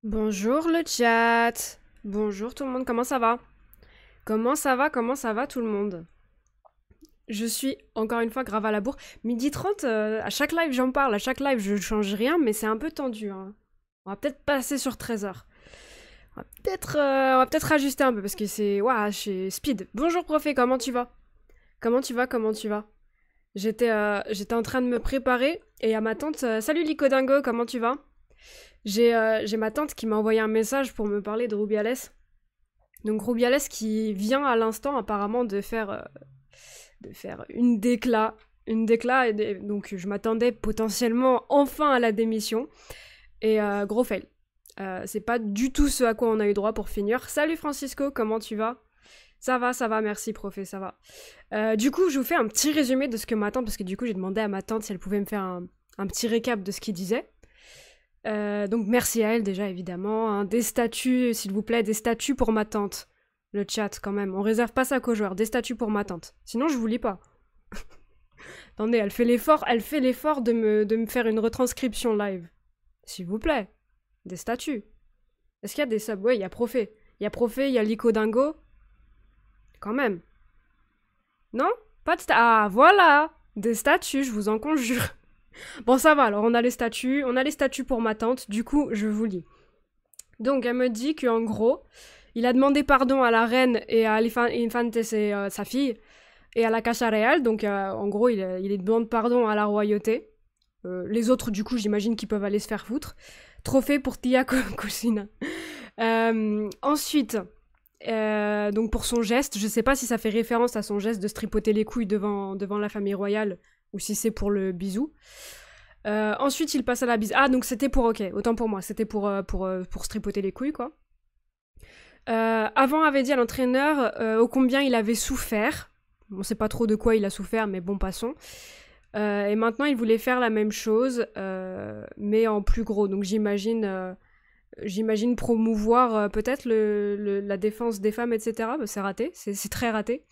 Bonjour le chat. Bonjour tout le monde, comment ça va? Comment ça va tout le monde? Je suis encore une fois grave à la bourre. Midi 30, à chaque live j'en parle, à chaque live je change rien, mais c'est un peu tendu, hein. On va peut-être passer sur 13 heures. On va peut-être rajuster un peu parce que c'est... Ouah, chez Speed. Bonjour Profé, comment tu vas? Comment tu vas? J'étais en train de me préparer et à ma tante... Salut Licodingo, comment tu vas? J'ai ma tante qui m'a envoyé un message pour me parler de Rubiales. Donc Rubiales qui vient à l'instant apparemment de faire une décla, donc je m'attendais potentiellement enfin à la démission. Et gros fail. C'est pas du tout ce à quoi on a eu droit pour finir. Salut Francisco, comment tu vas? Ça va, merci profé, ça va. Du coup, je vous fais un petit résumé de ce que ma tante, parce que du coup j'ai demandé à ma tante si elle pouvait me faire un petit récap de ce qu'il disait. Donc merci à elle déjà évidemment, hein. Des statues s'il vous plaît, des statues pour ma tante. Le chat quand même, on réserve pas ça qu'aux joueurs, des statues pour ma tante. Sinon je vous lis pas. Attendez, elle fait l'effort de me faire une retranscription live. S'il vous plaît, des statues. Est-ce qu'il y a des subs? Ouais, il y a Profé, il y a Lico Dingo. Quand même. Non? Pas de Ah voilà, des statues, je vous en conjure. Bon ça va, alors on a les statues pour ma tante, du coup je vous lis. Donc elle me dit qu'en gros, il a demandé pardon à la reine et à l'Infante, c'est sa fille, et à la Casa Real, donc en gros il demande pardon à la royauté. Les autres du coup j'imagine qu'ils peuvent aller se faire foutre. Trophée pour Tia Cocina. Ensuite, donc pour son geste, je sais pas si ça fait référence à son geste de se tripoter les couilles devant la famille royale, ou si c'est pour le bisou. Ensuite, il passe à la bise. Ah, donc c'était pour... Ok, autant pour moi. C'était pour se tripoter les couilles, quoi. Avant, avait dit à l'entraîneur ô combien il avait souffert. On sait pas trop de quoi il a souffert, mais bon, passons. Et maintenant, il voulait faire la même chose, mais en plus gros. Donc j'imagine promouvoir peut-être la défense des femmes, etc. Bah, c'est raté, c'est très raté.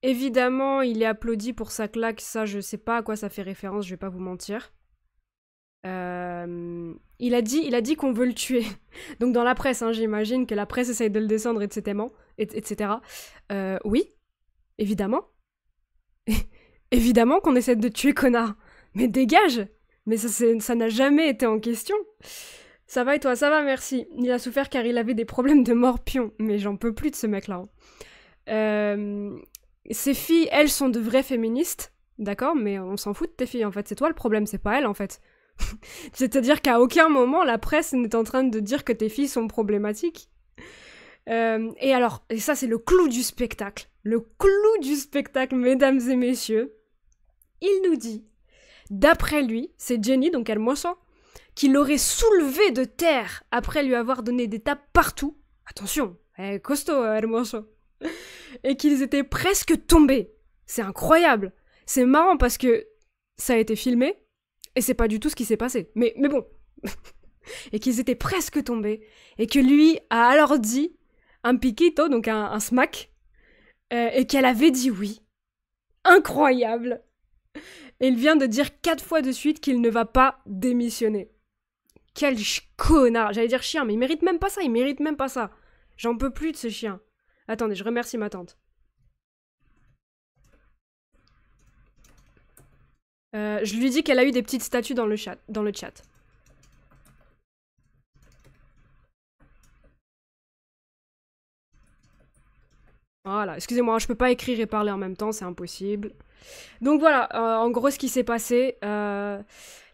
Évidemment, il est applaudi pour sa claque, ça je sais pas à quoi ça fait référence, je vais pas vous mentir. Il a dit qu'on veut le tuer. Donc dans la presse, hein, j'imagine que la presse essaye de le descendre, etc. Oui, évidemment. Évidemment qu'on essaie de tuer connard. Mais dégage. Mais ça n'a jamais été en question. Ça va et toi? Ça va, merci. Il a souffert car il avait des problèmes de morpion. Mais j'en peux plus de ce mec-là. Ces filles, elles, sont de vraies féministes, d'accord? Mais on s'en fout de tes filles, en fait. C'est toi le problème, c'est pas elles, en fait. C'est-à-dire qu'à aucun moment, la presse n'est en train de dire que tes filles sont problématiques. Et alors, et ça, c'est le clou du spectacle. Le clou du spectacle, mesdames et messieurs. Il nous dit, d'après lui, c'est Jenny, donc Hermoso, qui l'aurait soulevé de terre après lui avoir donné des tapes partout. Attention, costaud, Hermoso. Et qu'ils étaient presque tombés. C'est incroyable. C'est marrant parce que ça a été filmé et c'est pas du tout ce qui s'est passé. Mais bon. Et qu'ils étaient presque tombés et que lui a alors dit un piquito, donc un smack, et qu'elle avait dit oui. Incroyable. Et il vient de dire 4 fois de suite qu'il ne va pas démissionner. Quel connard. J'allais dire chien, mais il mérite même pas ça, il mérite même pas ça. J'en peux plus de ce chien. Attendez, je remercie ma tante. Je lui dis qu'elle a eu des petites statues dans le chat. Voilà, excusez-moi, je peux pas écrire et parler en même temps, c'est impossible. Donc voilà, en gros, ce qui s'est passé,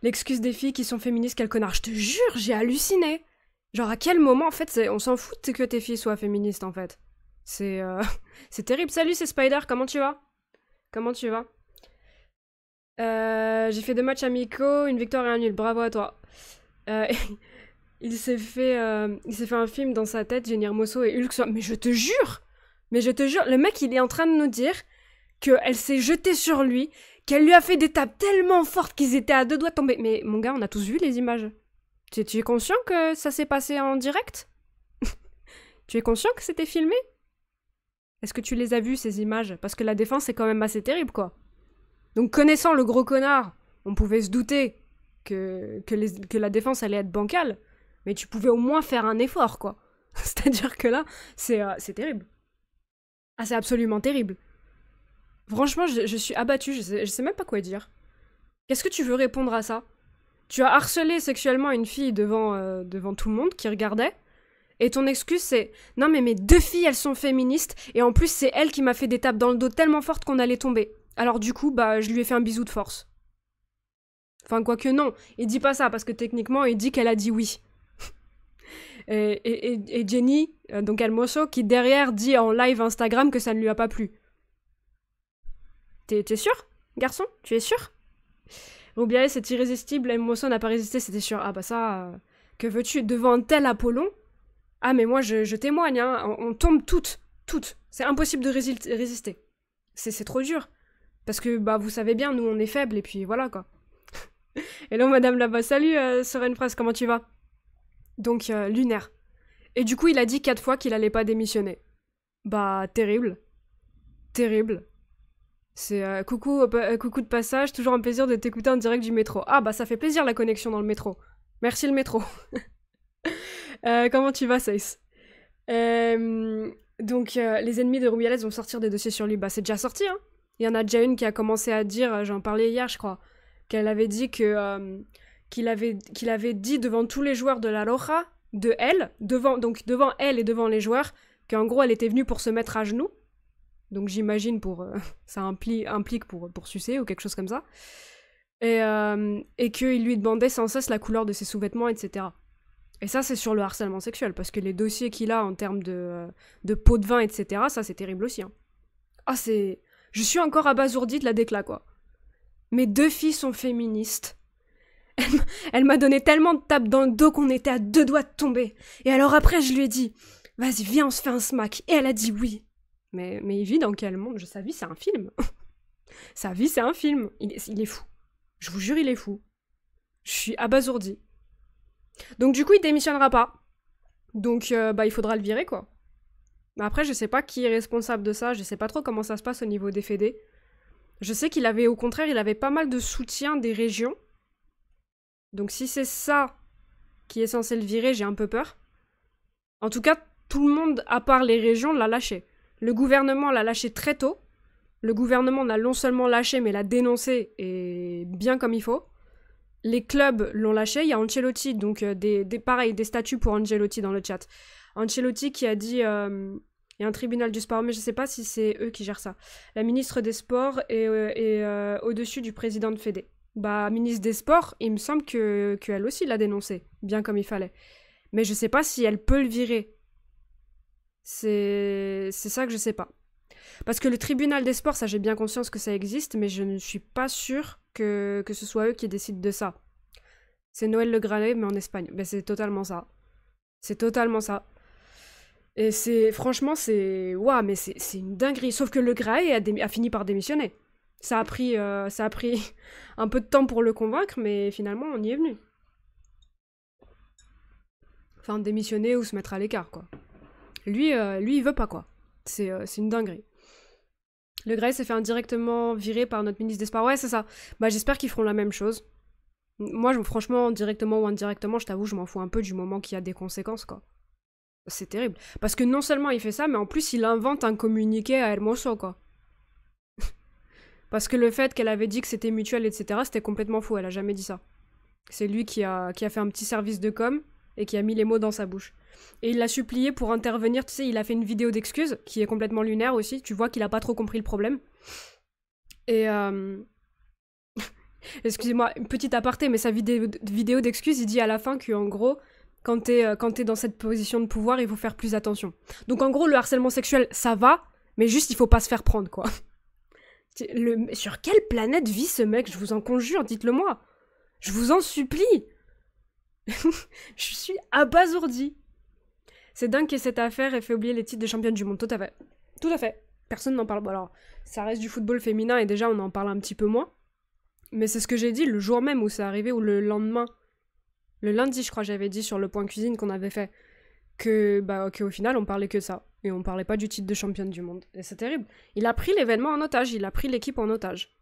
l'excuse des filles qui sont féministes, quel connard. Je te jure, j'ai halluciné. Genre, à quel moment, en fait, on s'en fout que tes filles soient féministes, en fait. C'est c'est terrible. Salut, c'est Spider, comment tu vas? Comment tu vas? J'ai fait 2 matchs amicaux, une victoire et un nul, bravo à toi. Euh, il s'est fait un film dans sa tête, Jenny Hermoso et Hulk. Mais je te jure! Mais je te jure, le mec, il est en train de nous dire qu'elle s'est jetée sur lui, qu'elle lui a fait des tapes tellement fortes qu'ils étaient à 2 doigts de tomber. Mais mon gars, on a tous vu les images. Tu es conscient que ça s'est passé en direct? Tu es conscient que c'était filmé? Est-ce que tu les as vues, ces images? Parce que la défense est quand même assez terrible, quoi. Donc connaissant le gros connard, on pouvait se douter que la défense allait être bancale, mais tu pouvais au moins faire un effort, quoi. C'est-à-dire que là, c'est terrible. Ah, c'est absolument terrible. Franchement, je suis abattue, je sais même pas quoi dire. Qu'est-ce que tu veux répondre à ça? Tu as harcelé sexuellement une fille devant tout le monde qui regardait, et ton excuse c'est « Non mais mes 2 filles, elles sont féministes, et en plus c'est elle qui m'a fait des tapes dans le dos tellement fortes qu'on allait tomber. Alors du coup, bah je lui ai fait un bisou de force. » Enfin, quoique non, il dit pas ça, parce que techniquement, il dit qu'elle a dit oui. Et Jenny, donc Hermoso, qui derrière dit en live Instagram que ça ne lui a pas plu. T'es sûr, garçon? Tu es sûr? Rubiales c'est irrésistible, Hermoso n'a pas résisté, c'était sûr. Ah bah ça, que veux-tu? Devant un tel Apollon? Ah mais moi je témoigne, hein, on tombe toutes. C'est impossible de résister. C'est trop dur. Parce que, bah vous savez bien, nous on est faibles, et puis voilà quoi. Hello madame là-bas, salut Sereine Fraise, comment tu vas? Donc lunaire. Et du coup il a dit 4 fois qu'il allait pas démissionner. Bah terrible. Terrible. C'est coucou de passage, toujours un plaisir de t'écouter en direct du métro. Ah bah ça fait plaisir la connexion dans le métro. Merci le métro. Comment tu vas, Saïs? Donc les ennemis de Rubiales vont sortir des dossiers sur lui. Bah c'est déjà sorti, hein. Il y en a déjà une qui a commencé à dire, j'en parlais hier je crois, qu'elle avait dit que qu'il avait dit devant tous les joueurs de la Roja, devant elle et devant les joueurs, qu'en gros elle était venue pour se mettre à genoux. Donc j'imagine ça implique pour sucer ou quelque chose comme ça. Et qu'il lui demandait sans cesse la couleur de ses sous-vêtements, etc. Et ça, c'est sur le harcèlement sexuel, parce que les dossiers qu'il a en termes de pots de vin, etc., ça, c'est terrible aussi. Hein. Ah, je suis encore abasourdie de la décla, quoi. Mes 2 filles sont féministes. Elle m'a donné tellement de tapes dans le dos qu'on était à 2 doigts de tomber. Et alors après, je lui ai dit, vas-y, viens, on se fait un smack. Et elle a dit oui. Mais il vit dans quel monde? Sa vie, c'est un film. Sa vie, c'est un film. Il est fou. Je vous jure, il est fou. Je suis abasourdie. Donc du coup, il démissionnera pas. Donc il faudra le virer, quoi. Mais après, je sais pas qui est responsable de ça. Je sais pas trop comment ça se passe au niveau des fédés. Je sais qu'il avait, au contraire, il avait pas mal de soutien des régions. Donc si c'est ça qui est censé le virer, j'ai un peu peur. En tout cas, tout le monde, à part les régions, l'a lâché. Le gouvernement l'a lâché très tôt. Le gouvernement l'a non seulement lâché, mais l'a dénoncé, et bien comme il faut. Les clubs l'ont lâché. Il y a Ancelotti, donc pareil, des statuts pour Ancelotti dans le chat. Ancelotti qui a dit... il y a un tribunal du sport, mais je sais pas si c'est eux qui gèrent ça. La ministre des Sports est au-dessus du président de Fédé. Bah, ministre des Sports, il me semble qu'elle aussi l'a dénoncé, bien comme il fallait. Mais je sais pas si elle peut le virer. C'est ça que je sais pas. Parce que le tribunal des sports, ça j'ai bien conscience que ça existe, mais je ne suis pas sûre que ce soit eux qui décident de ça. C'est Noël Le Graët, mais en Espagne. Ben c'est totalement ça. C'est totalement ça. Et franchement, ouah, mais c'est une dinguerie. Sauf que Le Graët a fini par démissionner. Ça a pris un peu de temps pour le convaincre, mais finalement, on y est venu. Enfin, démissionner ou se mettre à l'écart, quoi. Lui, il veut pas, quoi. C'est une dinguerie. Le Graët s'est fait indirectement virer par notre ministre des Sports. Ouais, c'est ça. Bah, j'espère qu'ils feront la même chose. Moi, franchement, directement ou indirectement, je t'avoue, je m'en fous un peu du moment qu'il y a des conséquences, quoi. C'est terrible. Parce que non seulement il fait ça, mais en plus, il invente un communiqué à Hermoso, quoi. Parce que le fait qu'elle avait dit que c'était mutuel, etc., c'était complètement faux. Elle a jamais dit ça. C'est lui qui a fait un petit service de com' et qui a mis les mots dans sa bouche. Et il l'a supplié pour intervenir, tu sais, il a fait une vidéo d'excuses, qui est complètement lunaire aussi, tu vois qu'il a pas trop compris le problème. Et excusez-moi, petite aparté, mais sa vidéo d'excuses, il dit à la fin qu'en gros, quand t'es dans cette position de pouvoir, il faut faire plus attention. Donc en gros, le harcèlement sexuel, ça va, mais juste il faut pas se faire prendre, quoi. Sur quelle planète vit ce mec? Je vous en conjure, dites-le moi. Je vous en supplie. Je suis abasourdie. C'est dingue que cette affaire ait fait oublier les titres de championne du monde. Tout à fait. Tout à fait. Personne n'en parle. Bon, alors, ça reste du football féminin et déjà on en parle un petit peu moins. Mais c'est ce que j'ai dit le jour même où c'est arrivé, ou le lendemain. Le lundi, je crois, j'avais dit sur le point cuisine qu'on avait fait qu'au final, on parlait que ça. Et on parlait pas du titre de championne du monde. Et c'est terrible. Il a pris l'événement en otage, il a pris l'équipe en otage.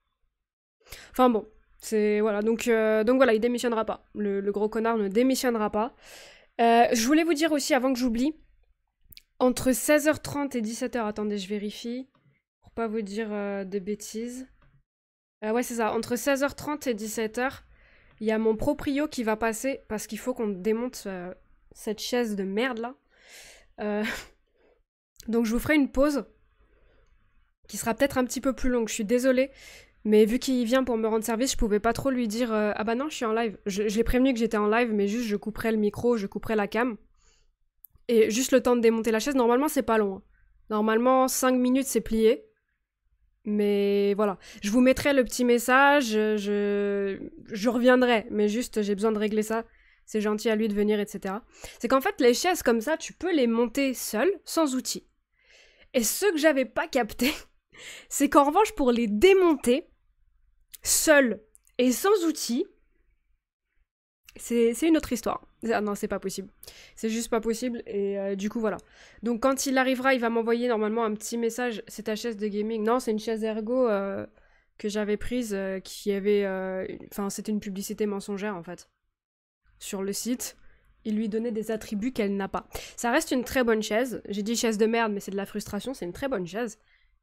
Enfin bon, Voilà, donc voilà, il démissionnera pas. Le gros connard ne démissionnera pas. Je voulais vous dire aussi, avant que j'oublie, entre 16h30 et 17h, attendez, je vérifie, pour pas vous dire de bêtises. Ouais, c'est ça, entre 16h30 et 17h, il y a mon proprio qui va passer, parce qu'il faut qu'on démonte cette chaise de merde, là. Donc je vous ferai une pause, qui sera peut-être un petit peu plus longue, je suis désolée. Mais vu qu'il vient pour me rendre service, je pouvais pas trop lui dire ah bah non, je suis en live. Je l'ai prévenu que j'étais en live, mais juste je couperai le micro, je couperai la cam. Et juste le temps de démonter la chaise, normalement c'est pas long. Hein. Normalement 5 minutes c'est plié. Mais voilà. Je vous mettrai le petit message, je reviendrai. Mais juste j'ai besoin de régler ça. C'est gentil à lui de venir, etc. C'est qu'en fait les chaises comme ça, tu peux les monter seul, sans outils. Et ce que j'avais pas capté, c'est qu'en revanche pour les démonter, seul et sans outils, c'est une autre histoire. Ah non, c'est pas possible. C'est juste pas possible, et du coup, voilà. Donc quand il arrivera, il va m'envoyer normalement un petit message. C'est ta chaise de gaming? Non, c'est une chaise ergo que j'avais prise, qui avait... Enfin, c'était une publicité mensongère, en fait. Sur le site, il lui donnait des attributs qu'elle n'a pas. Ça reste une très bonne chaise. J'ai dit chaise de merde, mais c'est de la frustration. C'est une très bonne chaise.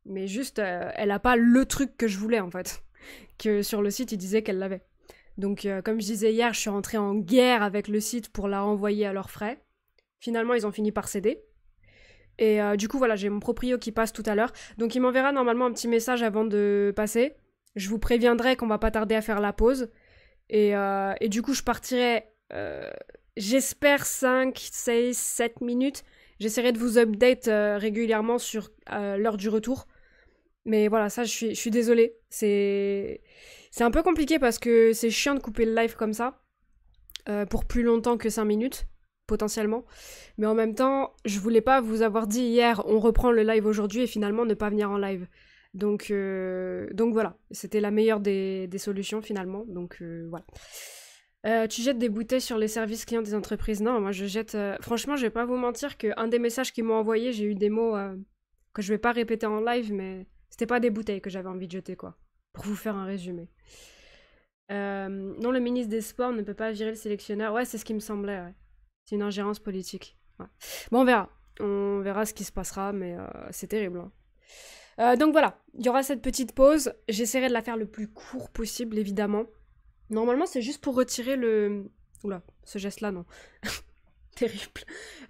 Mais juste, elle a pas le truc que je voulais, en fait. Que sur le site, il disait qu'elle l'avait. Donc, comme je disais hier, je suis rentrée en guerre avec le site pour la renvoyer à leurs frais. Finalement, ils ont fini par céder. Et du coup, voilà, j'ai mon proprio qui passe tout à l'heure. Donc, il m'enverra normalement un petit message avant de passer. Je vous préviendrai qu'on va pas tarder à faire la pause. Et du coup, je partirai, j'espère, 5, 6, 7 minutes. J'essaierai de vous update régulièrement sur l'heure du retour. Mais voilà, ça, je suis désolée. C'est un peu compliqué parce que c'est chiant de couper le live comme ça. Pour plus longtemps que 5 minutes, potentiellement. Mais en même temps, je voulais pas vous avoir dit hier, on reprend le live aujourd'hui et finalement ne pas venir en live. Donc voilà, c'était la meilleure des solutions finalement. Donc voilà. Tu jettes des bouteilles sur les services clients des entreprises? Non, moi je jette... Franchement, je vais pas vous mentir qu'un des messages qu'ils m'ont envoyé, j'ai eu des mots que je vais pas répéter en live, mais c'était pas des bouteilles que j'avais envie de jeter, quoi. Pour vous faire un résumé. Non, le ministre des Sports ne peut pas virer le sélectionneur. Ouais, c'est ce qui me semblait, ouais. C'est une ingérence politique. Ouais. Bon, on verra. On verra ce qui se passera, mais c'est terrible. Hein. Donc voilà, il y aura cette petite pause. J'essaierai de la faire le plus court possible, évidemment. Normalement, c'est juste pour retirer le... Oula, ce geste-là, non. Terrible.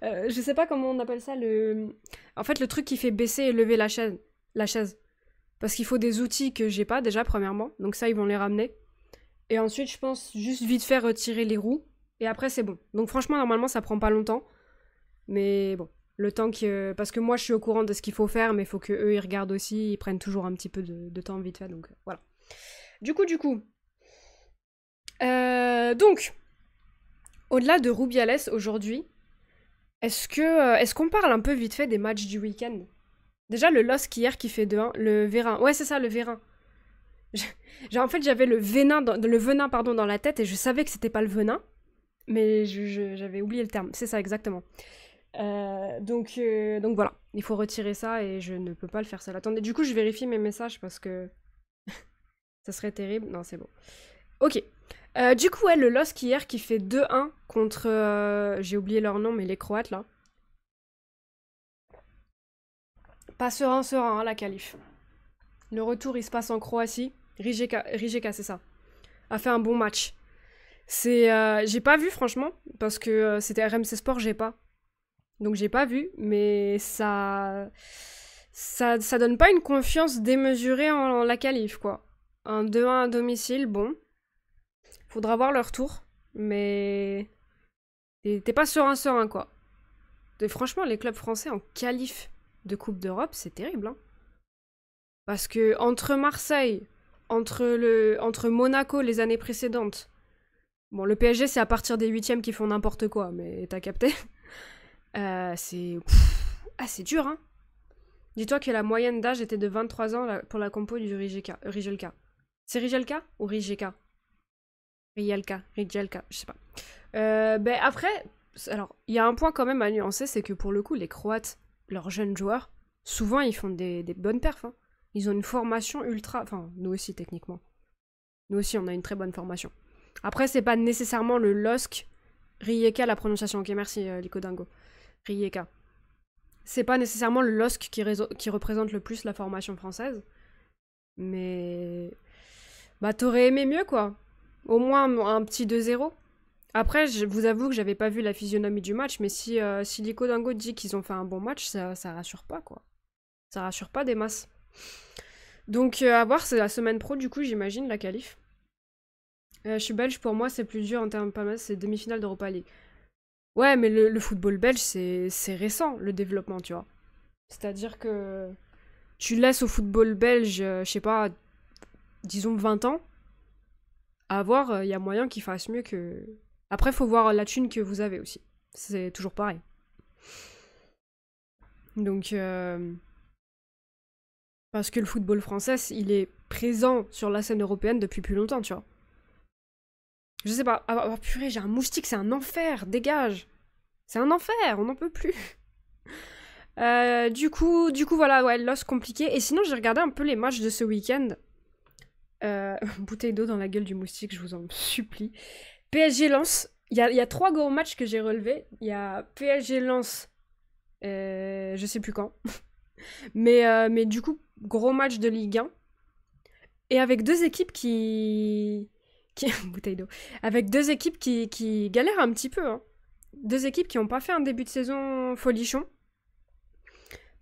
Je sais pas comment on appelle ça, le... En fait, le truc qui fait baisser et lever la chaise. Parce qu'il faut des outils que j'ai pas, déjà, premièrement. Donc ça, ils vont les ramener. Et ensuite, je pense juste vite fait retirer les roues. Et après, c'est bon. Donc franchement, normalement, ça prend pas longtemps. Mais bon, le temps que... Parce que moi, je suis au courant de ce qu'il faut faire, mais il faut que eux ils regardent aussi. Ils prennent toujours un petit peu de temps vite fait. Donc voilà. Du coup... Donc, au-delà de Rubiales aujourd'hui, est-ce qu'on parle un peu vite fait des matchs du week-end? Déjà, le LOSC hier qui fait 2-1, le Vérin. Ouais, c'est ça, le Vérin. En fait, j'avais le venin dans la tête et je savais que c'était pas le venin, mais j'avais oublié le terme. C'est ça, exactement. Donc voilà, il faut retirer ça et je ne peux pas le faire seul. Attendez, du coup, je vérifie mes messages parce que ça serait terrible. Non, c'est bon. Ok. Du coup, ouais, le LOSC hier qui fait 2-1 contre... j'ai oublié leur nom, mais les Croates, là. Pas serein, hein, la qualif. Le retour, il se passe en Croatie. Rijeka, c'est ça. A fait un bon match. J'ai pas vu, franchement, parce que c'était RMC Sport, j'ai pas. Donc j'ai pas vu, mais ça donne pas une confiance démesurée en la qualif, quoi. Un 2-1 à domicile, bon. Faudra voir leur tour, mais t'es pas serein, quoi. Franchement, les clubs français en qualif de Coupe d'Europe, c'est terrible, hein. Parce que entre Marseille, entre Monaco les années précédentes, bon, le PSG, c'est à partir des 8e qu'ils font n'importe quoi, mais t'as capté. C'est dur, hein. Dis-toi que la moyenne d'âge était de 23 ans pour la compo du Rijeka. C'est Rijeka ou Rijeka? Rijeka, je sais pas. Ben après, alors, il y a un point quand même à nuancer, c'est que pour le coup, les Croates, leurs jeunes joueurs, souvent ils font des bonnes perfs, hein. Ils ont une formation ultra... Enfin, nous aussi techniquement. Nous aussi, on a une très bonne formation. Après, c'est pas nécessairement le LOSC Rijeka, la prononciation. Ok, merci, Lico Dingo. Rijeka. C'est pas nécessairement le LOSC qui représente le plus la formation française. Mais... Bah, t'aurais aimé mieux, quoi. Au moins un petit 2-0. Après, je vous avoue que j'avais pas vu la physionomie du match, mais si Lico Dingo dit qu'ils ont fait un bon match, ça rassure pas, quoi. Ça rassure pas des masses. Donc, à voir, c'est la semaine pro, du coup, j'imagine, la qualif. Je suis belge, pour moi, c'est plus dur en termes pas mal, c'est demi-finale d'Europa League. Ouais, mais le football belge, c'est récent, le développement, tu vois. C'est-à-dire que tu laisses au football belge, je sais pas, disons 20 ans, à voir, il y a moyen qu'il fasse mieux que... Après, faut voir la thune que vous avez aussi. C'est toujours pareil. Donc, parce que le football français, il est présent sur la scène européenne depuis plus longtemps, tu vois. Je sais pas. Ah, purée, j'ai un moustique, c'est un enfer, dégage. C'est un enfer, on n'en peut plus. Du coup, voilà, ouais, l'os compliqué. Et sinon, j'ai regardé un peu les matchs de ce week-end. Bouteille d'eau dans la gueule du moustique, je vous en supplie. PSG Lens, il y a 3 gros matchs que j'ai relevés. Il y a PSG Lens, je sais plus quand. mais du coup, gros match de Ligue 1. Et avec deux équipes qui... Bouteille d'eau. Avec deux équipes qui galèrent un petit peu. Hein. Deux équipes qui n'ont pas fait un début de saison folichon.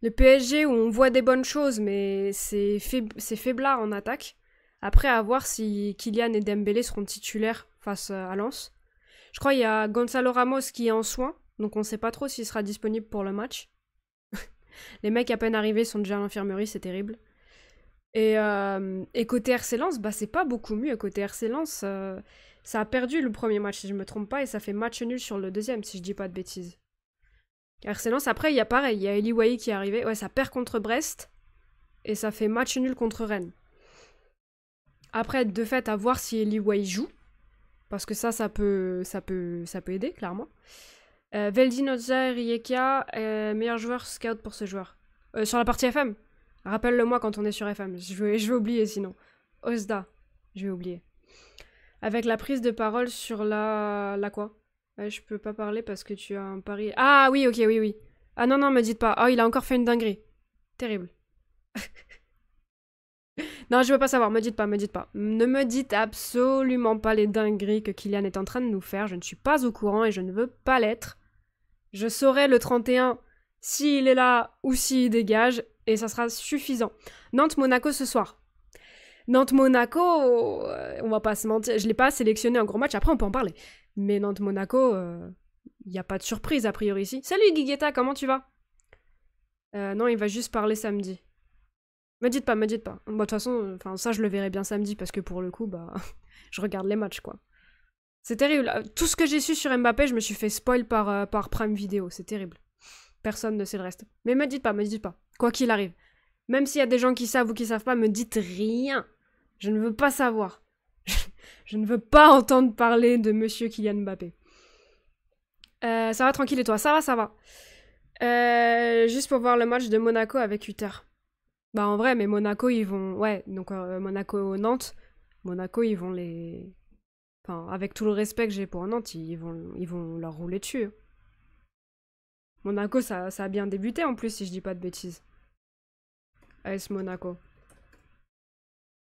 Le PSG où on voit des bonnes choses, mais c'est faiblard en attaque. Après, à voir si Kylian et Dembélé seront titulaires face à Lens. Je crois qu'il y a Gonzalo Ramos qui est en soins, donc on ne sait pas trop s'il sera disponible pour le match. Les mecs à peine arrivés sont déjà à l'infirmerie, c'est terrible. Et côté RC Lens, bah c'est pas beaucoup mieux. Côté RC Lens, ça a perdu le premier match si je me trompe pas, et ça fait match nul sur le deuxième si je dis pas de bêtises. RC Lens, après il y a pareil, il y a Eli Wahi qui est arrivé, ouais ça perd contre Brest, et ça fait match nul contre Rennes. Après de fait à voir si Eli Wahi joue, parce que ça peut aider clairement. Veldinoza Rijeka, meilleur joueur scout pour ce joueur. Sur la partie FM. Rappelle-le-moi quand on est sur FM. Je vais oublier sinon. Osda. Je vais oublier. Avec la prise de parole sur la quoi? Je peux pas parler parce que tu as un pari... Ah oui, ok, oui. Ah non, me dites pas. Oh, il a encore fait une dinguerie. Terrible. Non, je veux pas savoir. Me dites pas. Ne me dites absolument pas les dingueries que Kylian est en train de nous faire. Je ne suis pas au courant et je ne veux pas l'être. Je saurai le 31 s'il est là ou s'il dégage. Et ça sera suffisant. Nantes-Monaco ce soir. Nantes-Monaco, on va pas se mentir, je l'ai pas sélectionné en gros match, après on peut en parler. Mais Nantes-Monaco, y a pas de surprise a priori ici. Salut Guiguetta, comment tu vas? Non, il va juste parler samedi. Me dites pas. Bon, de toute façon, ça je le verrai bien samedi, parce que pour le coup, bah, je regarde les matchs, quoi. C'est terrible. Tout ce que j'ai su sur Mbappé, je me suis fait spoil par Prime Video, c'est terrible. Personne ne sait le reste. Mais me dites pas. Quoi qu'il arrive. Même s'il y a des gens qui savent ou qui savent pas, me dites rien. Je ne veux pas savoir. Je ne veux pas entendre parler de monsieur Kylian Mbappé. Ça va tranquille et toi? Ça va. Juste pour voir le match de Monaco avec 8 heures. Bah en vrai, mais Monaco, ils vont... Ouais, donc Monaco-Nantes. Monaco, ils vont les... Enfin, avec tout le respect que j'ai pour Nantes, ils vont leur rouler dessus. Monaco, ça a bien débuté en plus, si je dis pas de bêtises. AS Monaco.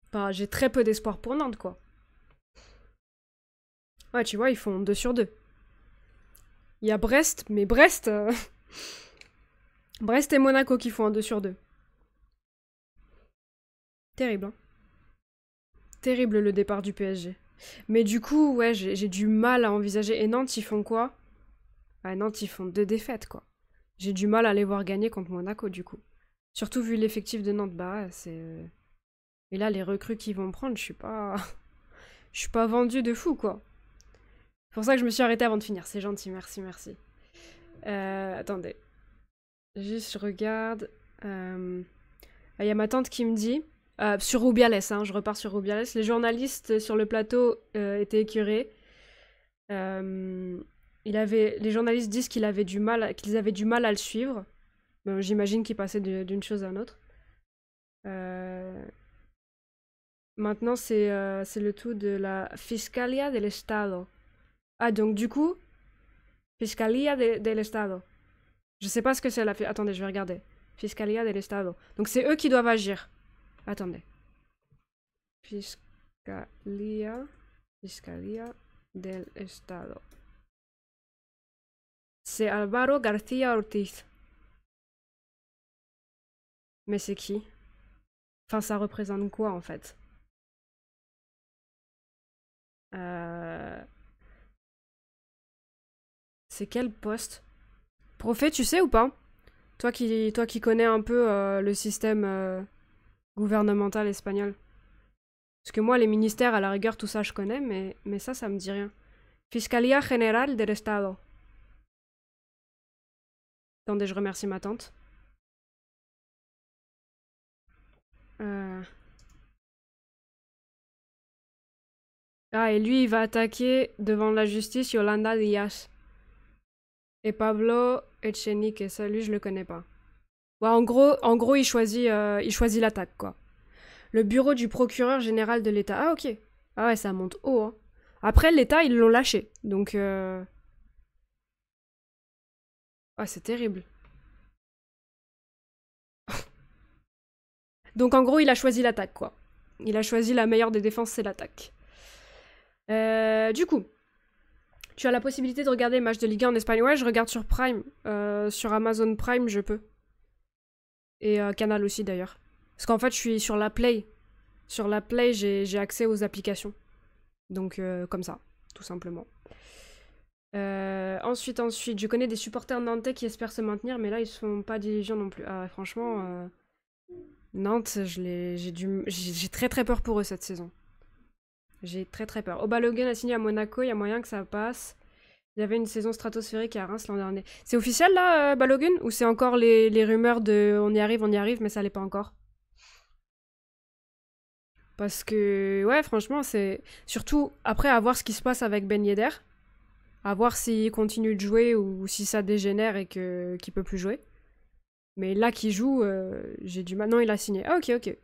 Enfin, j'ai très peu d'espoir pour Nantes, quoi. Ouais, tu vois, ils font 2 sur 2. Il y a Brest, mais Brest... Brest et Monaco qui font un 2 sur 2. Terrible, hein. Terrible le départ du PSG. Mais du coup, ouais, j'ai du mal à envisager. Et Nantes, ils font quoi? Nantes, ils font 2 défaites, quoi. J'ai du mal à les voir gagner contre Monaco, du coup. Surtout vu l'effectif de Nantes, bah c'est... Et là, les recrues qu'ils vont prendre, je suis pas... Je suis pas vendue de fou, quoi. C'est pour ça que je me suis arrêtée avant de finir. C'est gentil, merci. Attendez. Juste, je regarde... y a ma tante qui me dit... sur Rubiales, hein, je repars sur Rubiales. Les journalistes sur le plateau étaient écœurés. Les journalistes disent qu'ils avaient du mal à le suivre. Bon, j'imagine qu'il passait d'une chose à l'autre. Maintenant, c'est le tout de la Fiscalía del Estado. Ah, donc du coup, del Estado. Je sais pas ce que c'est la... Attendez, je vais regarder. Fiscalía del Estado. Donc c'est eux qui doivent agir. Attendez. Fiscalía del Estado. C'est Álvaro García Ortiz. Mais c'est qui? Enfin, ça représente quoi en fait? C'est quel poste? Prophète, tu sais ou pas? Toi qui connais un peu le système gouvernemental espagnol. Parce que moi, les ministères, à la rigueur, tout ça, je connais, mais ça me dit rien. Fiscalía General del Estado. Attendez, je remercie ma tante. Ah, et lui, il va attaquer devant la justice Yolanda Díaz. Et Pablo Echenique, ça, lui, je le connais pas. Ouais, en gros, il choisit l'attaque, quoi. Le bureau du procureur général de l'État. Ah, ok. Ah ouais, ça monte haut, hein. Après, l'État, ils l'ont lâché. Donc, ah, c'est terrible. Donc, en gros, il a choisi l'attaque, quoi. Il a choisi la meilleure des défenses, c'est l'attaque. Du coup, tu as la possibilité de regarder les matchs de Ligue 1 en Espagne. Ouais, je regarde sur Prime. Sur Amazon Prime, je peux. Et Canal aussi, d'ailleurs. Parce qu'en fait, je suis sur la Play. Sur la Play, j'ai accès aux applications. Donc, comme ça, tout simplement. Ensuite, je connais des supporters nantais qui espèrent se maintenir, mais là, ils sont pas diligents non plus. Ah, franchement, Nantes, j'ai très très peur pour eux cette saison. J'ai très très peur. Balogun a signé à Monaco, il y a moyen que ça passe. Il y avait une saison stratosphérique à Reims l'an dernier. C'est officiel là, Balogun? Ou c'est encore les rumeurs de on y arrive, mais ça l'est pas encore? Parce que, ouais, franchement, c'est. Surtout après, à voir ce qui se passe avec Ben Yedder. À voir s'il continue de jouer ou si ça dégénère et qu'il peut plus jouer. Mais là qu'il joue, j'ai du mal. Non, il a signé. Ah, ok, ok.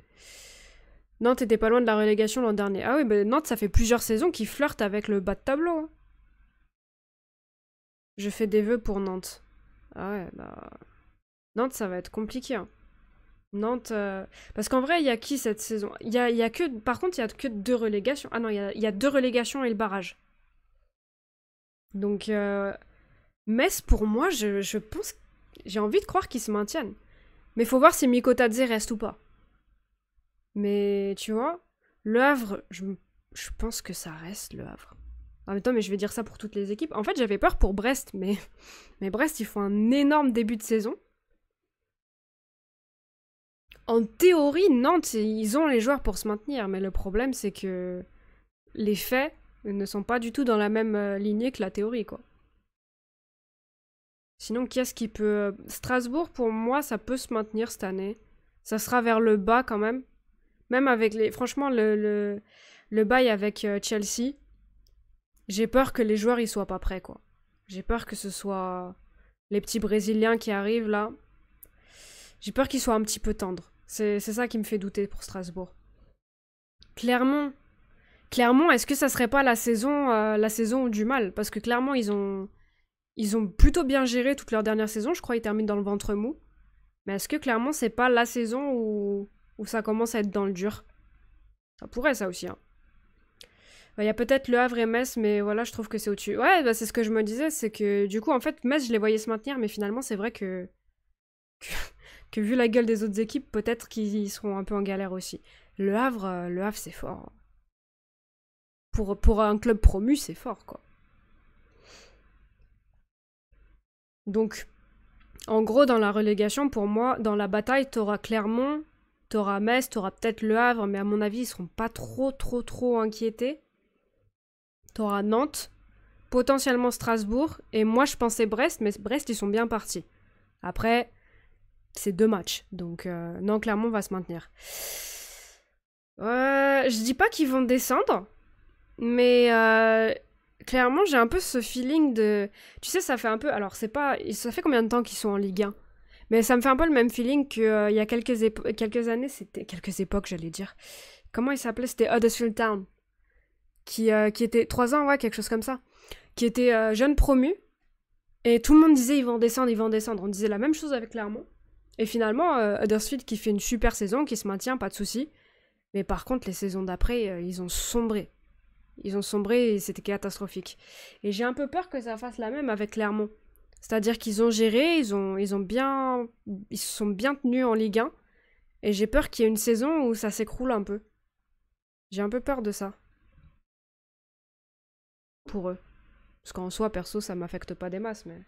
Nantes était pas loin de la relégation l'an dernier. Ah oui, bah Nantes, ça fait plusieurs saisons qu'ils flirtent avec le bas de tableau. Hein. Je fais des vœux pour Nantes. Ah ouais, bah. Nantes, ça va être compliqué. Hein. Nantes. Parce qu'en vrai, il y a qui cette saison? Il y a que. Par contre, il y a que 2 relégations. Ah non, il y a 2 relégations et le barrage. Donc. Metz, pour moi, je pense. J'ai envie de croire qu'ils se maintiennent. Mais faut voir si Mikotadze reste ou pas. Mais tu vois, Le Havre, je pense que ça reste Le Havre. En même temps, mais je vais dire ça pour toutes les équipes. En fait, j'avais peur pour Brest, mais Brest, ils font un énorme début de saison. En théorie, Nantes, ils ont les joueurs pour se maintenir, mais le problème, c'est que les faits ne sont pas du tout dans la même lignée que la théorie, quoi. Sinon, qui est-ce qui peut... Strasbourg, pour moi, ça peut se maintenir cette année. Ça sera vers le bas, quand même. Même avec les... Franchement, le bail avec Chelsea, j'ai peur que les joueurs, ils soient pas prêts, quoi. J'ai peur que ce soit les petits Brésiliens qui arrivent, là. J'ai peur qu'ils soient un petit peu tendres. C'est ça qui me fait douter pour Strasbourg. Clermont, est-ce que ça serait pas la saison du mal? Parce que Clermont, ils ont plutôt bien géré toute leur dernière saison. Je crois qu'ils terminent dans le ventre mou. Mais est-ce que Clermont, c'est pas la saison où ça commence à être dans le dur? Ça pourrait, ça aussi. Hein. Il y a peut-être Le Havre et Metz, mais voilà, je trouve que c'est au-dessus. Ouais, bah, c'est ce que je me disais, c'est que du coup, en fait, Metz, je les voyais se maintenir, mais finalement, c'est vrai que vu la gueule des autres équipes, peut-être qu'ils seront un peu en galère aussi. Le Havre, c'est fort. Pour un club promu, c'est fort, quoi. Donc, en gros, dans la relégation, pour moi, dans la bataille, t'auras Clermont, t'auras Metz, t'auras peut-être Le Havre, mais à mon avis, ils seront pas trop inquiétés. T'auras Nantes, potentiellement Strasbourg, et moi, je pensais Brest, mais Brest, ils sont bien partis. Après, c'est 2 matchs, donc non, Clermont va se maintenir. Je dis pas qu'ils vont descendre, mais clairement, j'ai un peu ce feeling de... Tu sais, ça fait un peu... Alors, c'est pas... Ça fait combien de temps qu'ils sont en Ligue 1? Mais ça me fait un peu le même feeling qu'il y a quelques années, c'était... Quelques époques, j'allais dire. Comment il s'appelait? C'était Huddersfield Town. Qui était 3 ans, ouais, quelque chose comme ça. Qui était jeune promu. Et tout le monde disait ils vont descendre, ils vont descendre. On disait la même chose avec Clermont. Et finalement, Huddersfield qui fait une super saison, qui se maintient, pas de souci. Mais par contre, les saisons d'après, ils ont sombré. Ils ont sombré et c'était catastrophique. Et j'ai un peu peur que ça fasse la même avec Clermont. C'est-à-dire qu'ils ont géré, ils se sont bien tenus en Ligue 1. Et j'ai peur qu'il y ait une saison où ça s'écroule un peu. J'ai un peu peur de ça. Pour eux. Parce qu'en soi, perso, ça m'affecte pas des masses, mais...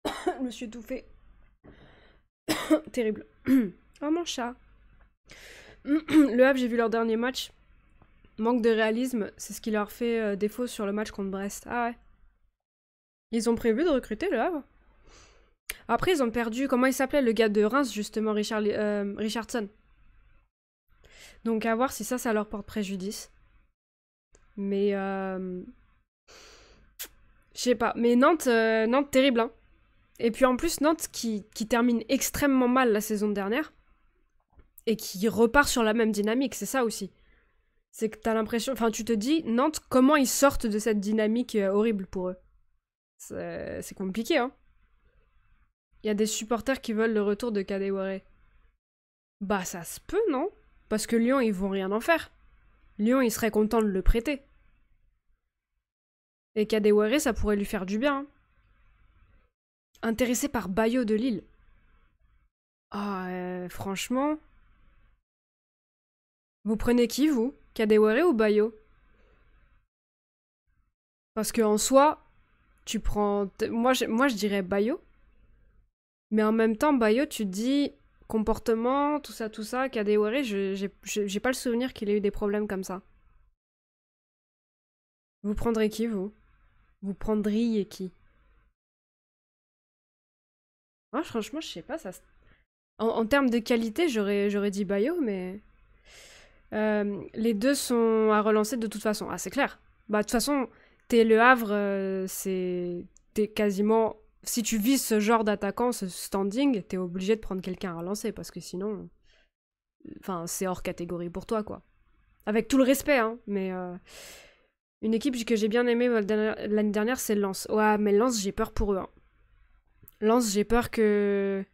Je me suis étouffée. Terrible. Oh, mon chat. Le Havre, j'ai vu leur dernier match. Manque de réalisme, c'est ce qui leur fait défaut sur le match contre Brest. Ah ouais. Ils ont prévu de recruter le Havre. Après, ils ont perdu... Comment il s'appelait le gars de Reims, justement, Richardson. Donc à voir si ça leur porte préjudice. Mais... Je sais pas. Mais Nantes, terrible, hein. Et puis en plus, Nantes qui termine extrêmement mal la saison dernière. Et qui repart sur la même dynamique, c'est ça aussi. C'est que t'as l'impression... Enfin, tu te dis, Nantes, comment ils sortent de cette dynamique horrible pour eux? C'est compliqué, hein. Il y a des supporters qui veulent le retour de Kadewere. Bah, ça se peut, non? Parce que Lyon, ils vont rien en faire. Lyon, ils seraient contents de le prêter. Et Kadewere, ça pourrait lui faire du bien. Hein. Intéressé par Bayo de Lille. Ah, franchement... Vous prenez qui, vous? Kadewere ou Bayo? Parce que en soi, tu prends... Moi, je dirais Bayo. Mais en même temps, Bayo, tu te dis... Comportement, tout ça, Kadewere, j'ai pas le souvenir qu'il ait eu des problèmes comme ça. Vous prendrez qui, vous? Vous prendriez qui? Moi, franchement, je sais pas, ça... En termes de qualité, j'aurais dit Bayo, mais... les deux sont à relancer de toute façon. Ah, c'est clair. Bah, de toute façon, t'es Le Havre, t'es quasiment... Si tu vises ce genre d'attaquant, ce standing, t'es obligé de prendre quelqu'un à relancer, parce que sinon... Enfin, c'est hors catégorie pour toi, quoi. Avec tout le respect, hein, mais... Une équipe que j'ai bien aimée l'année dernière, c'est Lens. Ouais, mais Lens, j'ai peur pour eux. Hein. Lens, j'ai peur que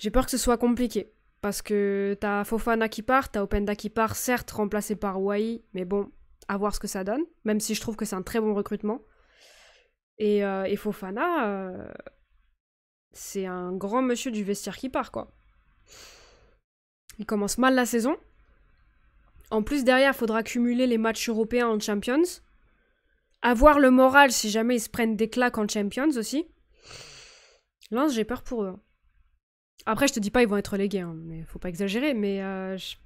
ce soit compliqué. Parce que t'as Fofana qui part, t'as Openda qui part, certes remplacé par Wai, mais bon, à voir ce que ça donne. Même si je trouve que c'est un très bon recrutement. Et Fofana, c'est un grand monsieur du vestiaire qui part, quoi. Il commence mal la saison. En plus, derrière, il faudra cumuler les matchs européens en Champions. Avoir le moral si jamais ils se prennent des claques en Champions aussi. Lens, j'ai peur pour eux. Après, je te dis pas ils vont être relégués, hein, mais faut pas exagérer, mais je suis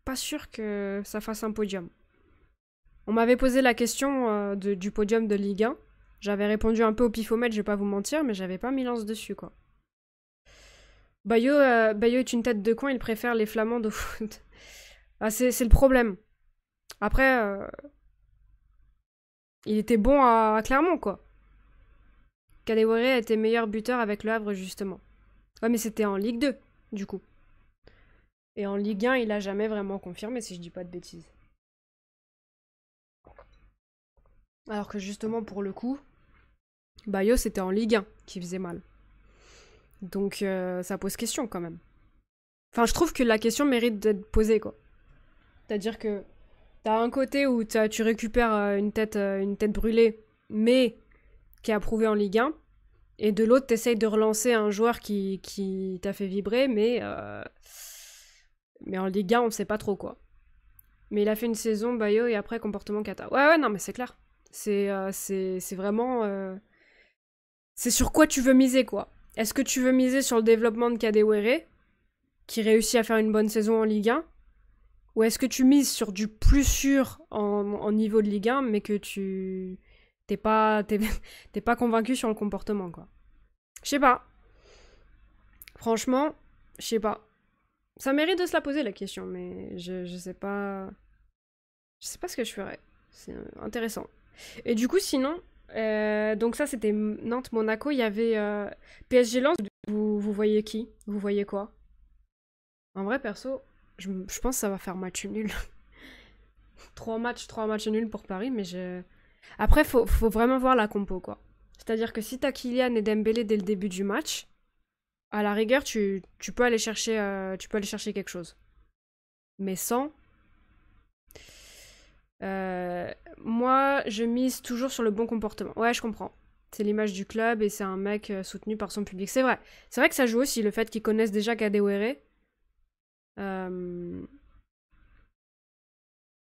pas sûre que ça fasse un podium. On m'avait posé la question du podium de Ligue 1. J'avais répondu un peu au pifomètre, je vais pas vous mentir, mais j'avais pas mis Lens dessus, quoi. Bayo est une tête de con, il préfère les Flamands au foot. Ah, c'est le problème. Après, il était bon à Clermont, quoi. Kadewere a été meilleur buteur avec le Havre, justement. Ouais, mais c'était en Ligue 2, du coup. Et en Ligue 1, il a jamais vraiment confirmé, si je dis pas de bêtises. Alors que justement, pour le coup, Bayo, c'était en Ligue 1 qui faisait mal. Donc, ça pose question, quand même. Enfin, je trouve que la question mérite d'être posée, quoi. C'est-à-dire que t'as un côté où tu récupères une tête brûlée, mais qui est approuvée en Ligue 1, et de l'autre, t'essayes de relancer un joueur qui t'a fait vibrer, mais en Ligue 1, on sait pas trop, quoi. Mais il a fait une saison, Bayo, et après, comportement cata. Ouais, non, mais c'est clair. C'est vraiment... C'est sur quoi tu veux miser, quoi. Est-ce que tu veux miser sur le développement de Kadewere, qui réussit à faire une bonne saison en Ligue 1, ou est-ce que tu mises sur du plus sûr en niveau de Ligue 1, mais que t'es pas convaincu sur le comportement, quoi. Je sais pas. Franchement, je sais pas. Ça mérite de se la poser, la question, mais je sais pas... Je sais pas ce que je ferais. C'est intéressant. Et du coup, sinon... donc ça, c'était Nantes-Monaco. Il y avait PSG Lens. Vous voyez qui? Vous voyez quoi? En vrai, perso, je pense que ça va faire match nul. 3 matchs nuls pour Paris, mais je... Après, faut vraiment voir la compo, quoi. C'est-à-dire que si t'as Kylian et Dembélé dès le début du match, à la rigueur, tu peux aller chercher, quelque chose. Mais sans... moi, je mise toujours sur le bon comportement. Ouais, je comprends. C'est l'image du club et c'est un mec soutenu par son public. C'est vrai. C'est vrai que ça joue aussi, le fait qu'ils connaissent déjà Kadewere.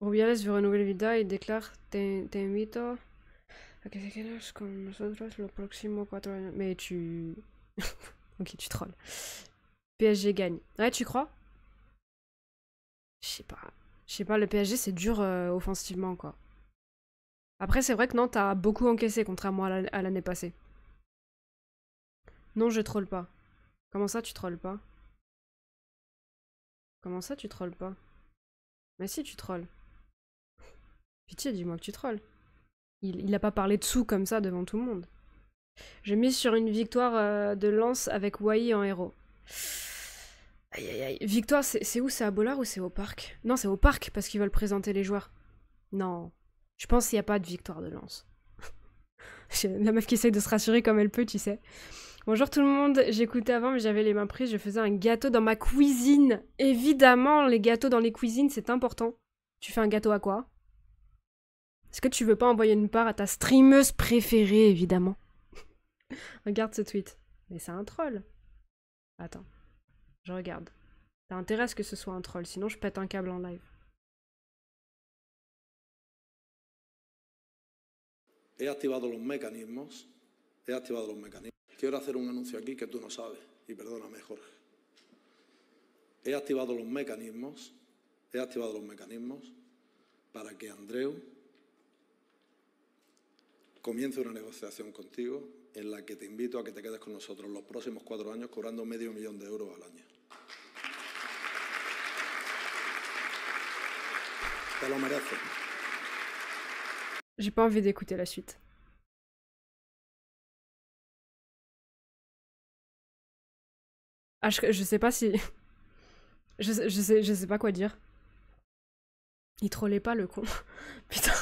Rubiales veut renouveler Vida et déclare Te invito a que te quedes con nosotros los próximos 4 años. Mais tu... ok, tu trolls. PSG gagne. Ouais, tu crois? Je sais pas. Je sais pas, le PSG c'est dur offensivement, quoi. Après, c'est vrai que Nantes a beaucoup encaissé, contrairement à l'année passée. Non, je troll pas. Comment ça, tu trolles pas? Comment ça, tu trolles pas? Mais si, tu trolles. Pitié, dis-moi que tu trolles. Il a pas parlé de sous comme ça devant tout le monde. Je mise sur une victoire de Lens avec Wai en héros. Aïe aïe aïe. Victoire, c'est où? C'est à Bollard ou c'est au parc? Non, c'est au parc parce qu'ils veulent présenter les joueurs. Non. Je pense qu'il n'y a pas de victoire de Lens. La meuf qui essaye de se rassurer comme elle peut, tu sais. Bonjour tout le monde, j'écoutais avant mais j'avais les mains prises, je faisais un gâteau dans ma cuisine. Évidemment, les gâteaux dans les cuisines, c'est important. Tu fais un gâteau à quoi? Est-ce que tu veux pas envoyer une part à ta streameuse préférée, évidemment? Regarde ce tweet. Mais c'est un troll. Attends, je regarde. T'as intérêt à ce que ce soit un troll, sinon je pète un câble en live. He activado los mecanismos. Quiero hacer un anuncio aquí que tú no sabes, y perdóname, Jorge. He activado los mecanismos para que Andreu comience una negociación contigo en la que te invito a que te quedes con nosotros los próximos 4 años cobrando $500,000 al año. Te lo mereces. J'ai pas envie d'écouter la suite. Ah, je sais pas si... je sais pas quoi dire. Il trollait pas, le con. Putain.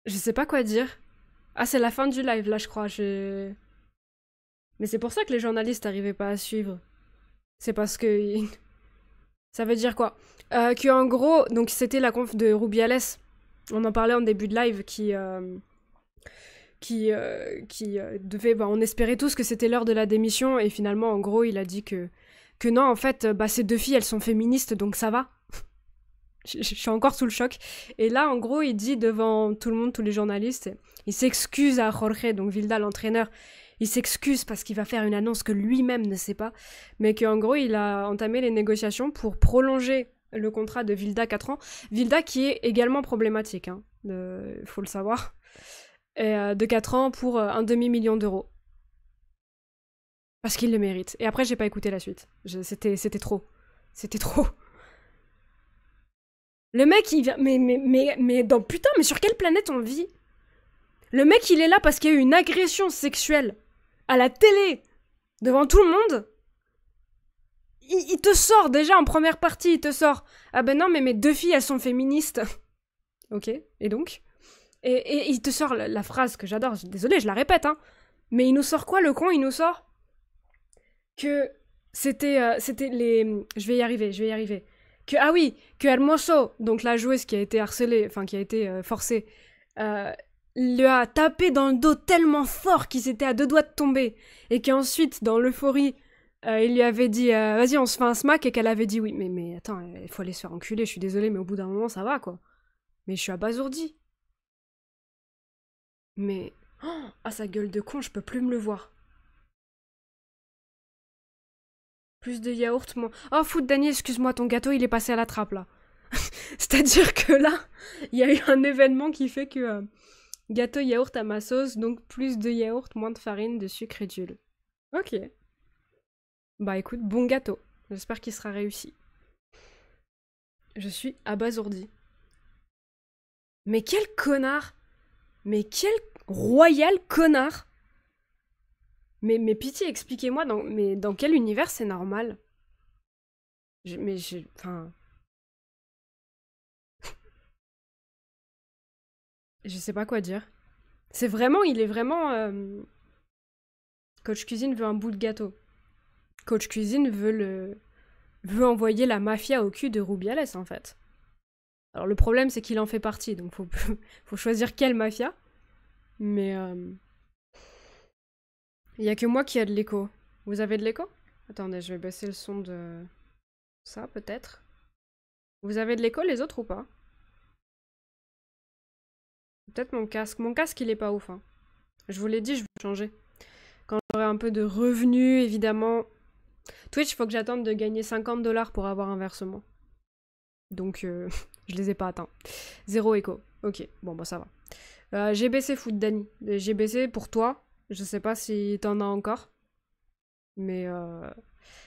Je sais pas quoi dire. Ah, c'est la fin du live, là, je crois. Mais c'est pour ça que les journalistes n'arrivaient pas à suivre. C'est parce que... Ça veut dire quoi? Que en gros, donc c'était la conf de Rubiales. On en parlait en début de live qui devait... Bah, on espérait tous que c'était l'heure de la démission et finalement, en gros, il a dit que non, en fait, bah, ces 2 filles, elles sont féministes, donc ça va. Je suis encore sous le choc. Et là, en gros, il dit devant tout le monde, tous les journalistes, il s'excuse à Jorge, donc Vilda, l'entraîneur, il s'excuse parce qu'il va faire une annonce que lui-même ne sait pas, mais qu'en gros, il a entamé les négociations pour prolonger le contrat de Vilda 4 ans. Vilda qui est également problématique, hein, faut le savoir. Et, de 4 ans pour un demi-million d'euros. Parce qu'il le mérite. Et après, j'ai pas écouté la suite. C'était trop. C'était trop. Le mec, il vient... Mais dans... Putain, mais sur quelle planète on vit? Le mec, il est là parce qu'il y a eu une agression sexuelle à la télé, devant tout le monde. Il te sort, déjà, en première partie, il te sort. Ah ben non, mais mes 2 filles, elles sont féministes. Ok, et donc? Et il te sort la phrase que j'adore, désolé, je la répète, hein. Mais il nous sort quoi, le con? Il nous sort que c'était les... Je vais y arriver. Que, ah oui, que Hermoso, donc la joueuse qui a été harcelée, enfin qui a été forcée, lui a tapé dans le dos tellement fort qu'il s'était à 2 doigts de tomber, et qu'ensuite, dans l'euphorie, il lui avait dit vas-y, on se fait un smack, et qu'elle avait dit oui. Mais attends, il faut aller se faire enculer, je suis désolée, mais au bout d'un moment, ça va, quoi. Mais je suis abasourdie. Mais... Oh, ah, sa gueule de con, je peux plus me le voir. Plus de yaourt, moi. Oh, foot, Dany, excuse-moi, ton gâteau, il est passé à la trappe, là. C'est-à-dire que là, il y a eu un événement qui fait que... gâteau yaourt à ma sauce, donc plus de yaourt, moins de farine, de sucre et d'huile. Ok. Bah écoute, bon gâteau. J'espère qu'il sera réussi. Je suis abasourdie. Mais quel connard! Mais quel royal connard! Mais pitié, expliquez-moi dans quel univers c'est normal? Enfin, je sais pas quoi dire. Il est vraiment... Coach Cuisine veut un bout de gâteau. Coach Cuisine veut envoyer la mafia au cul de Rubiales, en fait. Alors le problème, c'est qu'il en fait partie, donc faut choisir quelle mafia. Mais il y a que moi qui a de l'écho. Vous avez de l'écho? Attendez, je vais baisser le son de ça, peut-être. Vous avez de l'écho, les autres, ou pas? Peut-être mon casque. Mon casque, il est pas ouf, hein. Je vous l'ai dit, je vais changer. Quand j'aurai un peu de revenus, évidemment. Twitch, il faut que j'attende de gagner 50 $ pour avoir un versement. Donc, je les ai pas atteints. Zéro écho. Ok, bon, bah ça va. J'ai baissé Foot Dani. J'ai baissé pour toi. Je sais pas si t'en as encore. Mais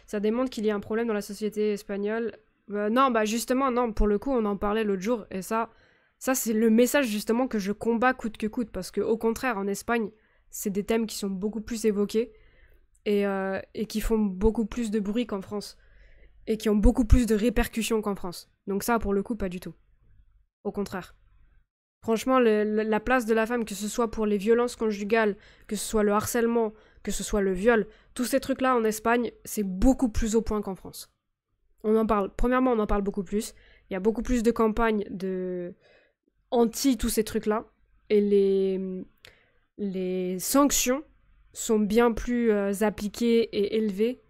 ça démontre qu'il y a un problème dans la société espagnole. Non, bah justement, non, pour le coup, on en parlait l'autre jour. Et ça c'est le message justement que je combats coûte que coûte. Parce que au contraire, en Espagne, c'est des thèmes qui sont beaucoup plus évoqués. Et qui font beaucoup plus de bruit qu'en France. Et qui ont beaucoup plus de répercussions qu'en France. Donc ça, pour le coup, pas du tout. Au contraire. Franchement, la place de la femme, que ce soit pour les violences conjugales, que ce soit le harcèlement, que ce soit le viol, tous ces trucs-là en Espagne, c'est beaucoup plus au point qu'en France. On en parle, premièrement, on en parle beaucoup plus. Il y a beaucoup plus de campagnes anti tous ces trucs-là. Et les sanctions sont bien plus appliquées et élevées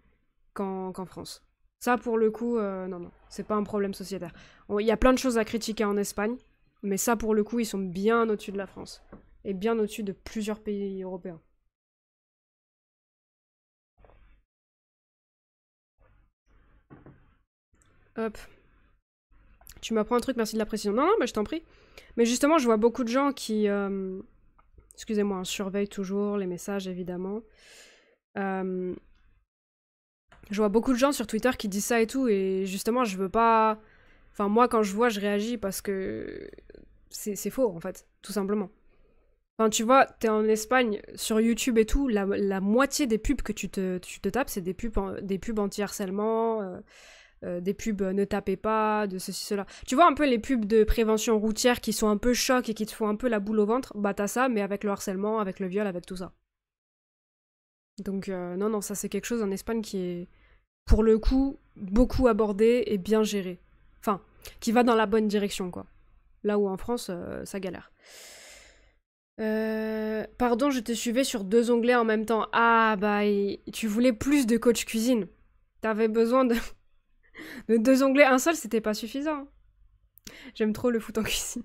qu'en France. Ça, pour le coup, non, c'est pas un problème sociétaire. Il y a plein de choses à critiquer en Espagne, mais ça, pour le coup, ils sont bien au-dessus de la France. Et bien au-dessus de plusieurs pays européens. Hop. Tu m'apprends un truc, merci de la précision. Non, mais je t'en prie. Mais justement, je vois beaucoup de gens qui... excusez-moi, hein, surveillent toujours les messages, évidemment. Je vois beaucoup de gens sur Twitter qui disent ça et tout, et justement, je veux pas... Enfin, moi, quand je vois, je réagis parce que c'est faux, en fait, tout simplement. Enfin, tu vois, t'es en Espagne, sur YouTube et tout, la moitié des pubs que tu te tapes, c'est des pubs anti-harcèlement, des pubs ne tapez pas, de ceci, cela. Tu vois un peu les pubs de prévention routière qui sont un peu chocs et qui te font un peu la boule au ventre, bah t'as ça, mais avec le harcèlement, avec le viol, avec tout ça. Donc non, ça c'est quelque chose en Espagne qui est, pour le coup, beaucoup abordé et bien géré. Enfin, qui va dans la bonne direction, quoi. Là où en France, ça galère. Pardon, je te suivais sur 2 onglets en même temps. Ah, bah, tu voulais plus de coach cuisine. T'avais besoin de 2 onglets. Un seul, c'était pas suffisant. J'aime trop le foot en cuisine.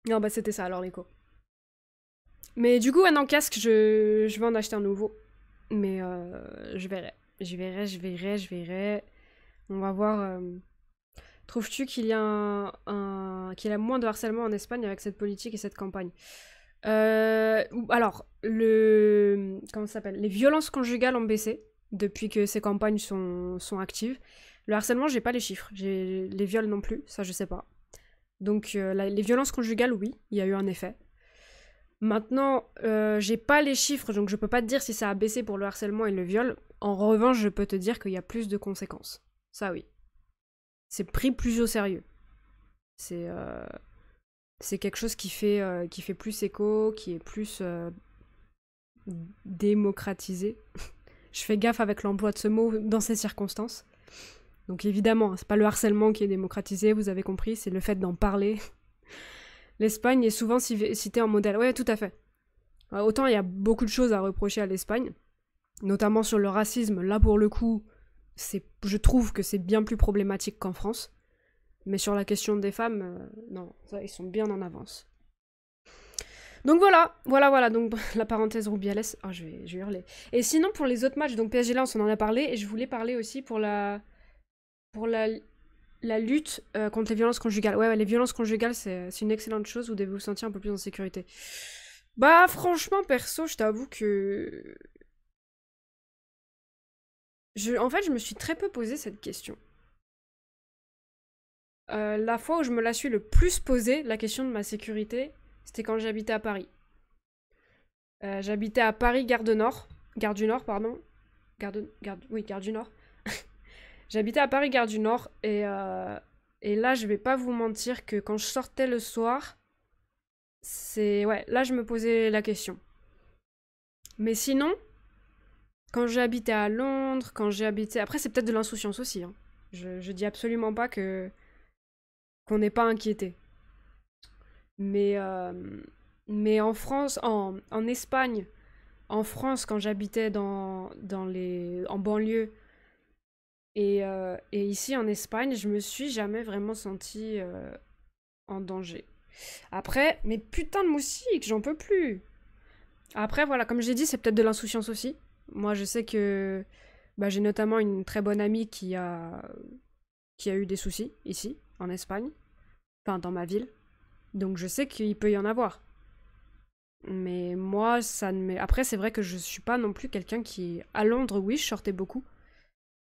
Non, bah, c'était ça alors, l'écho. Mais du coup, un casque, je vais en acheter un nouveau. Mais je verrai. Je verrai. On va voir. Trouves-tu qu'il y a qu'il y a moins de harcèlement en Espagne avec cette politique et cette campagne? Alors, comment ça s'appelle? Les violences conjugales ont baissé depuis que ces campagnes sont actives. Le harcèlement, j'ai pas les chiffres. Les viols non plus, ça je sais pas. Donc les violences conjugales, oui, il y a eu un effet. Maintenant, j'ai pas les chiffres, donc je peux pas te dire si ça a baissé pour le harcèlement et le viol. En revanche, je peux te dire qu'il y a plus de conséquences. Ça oui. C'est pris plus au sérieux. C'est quelque chose qui fait plus écho, qui est plus démocratisé. Je fais gaffe avec l'emploi de ce mot dans ces circonstances. Donc évidemment, c'est pas le harcèlement qui est démocratisé, vous avez compris, c'est le fait d'en parler. L'Espagne est souvent citée en modèle. Ouais, tout à fait. Autant il y a beaucoup de choses à reprocher à l'Espagne, notamment sur le racisme. Là, pour le coup, je trouve que c'est bien plus problématique qu'en France. Mais sur la question des femmes, non, ça, ils sont bien en avance. Donc voilà, donc la parenthèse Rubiales. Oh, je vais hurler. Et sinon, pour les autres matchs, donc PSG Lens, on en a parlé, et je voulais parler aussi pour la lutte contre les violences conjugales. Ouais, les violences conjugales, c'est une excellente chose, vous devez vous sentir un peu plus en sécurité. Bah, franchement, perso, je t'avoue que... En fait, je me suis très peu posé cette question. La fois où je me la suis le plus posée, la question de ma sécurité, c'était quand j'habitais à Paris. J'habitais à Paris, Gare du Nord, pardon. Oui, Gare du Nord. J'habitais à Paris, Gare du Nord, et là, je vais pas vous mentir que quand je sortais le soir, ouais, là, je me posais la question. Mais sinon, quand j'ai habité à Londres, quand j'ai habité... Après, c'est peut-être de l'insouciance aussi, hein. Je dis absolument pas qu'on n'est pas inquiété. Mais, en France, en Espagne, en France, quand j'habitais en banlieue, et ici en Espagne, je me suis jamais vraiment sentie en danger. Après, mais putain de moustiques, j'en peux plus. Après, voilà, comme j'ai dit, c'est peut-être de l'insouciance aussi. Moi, je sais que bah, j'ai notamment une très bonne amie qui a eu des soucis ici, en Espagne, enfin dans ma ville. Donc je sais qu'il peut y en avoir. Mais moi, ça ne m'est... Après, c'est vrai que je suis pas non plus quelqu'un qui... À Londres, oui, je sortais beaucoup.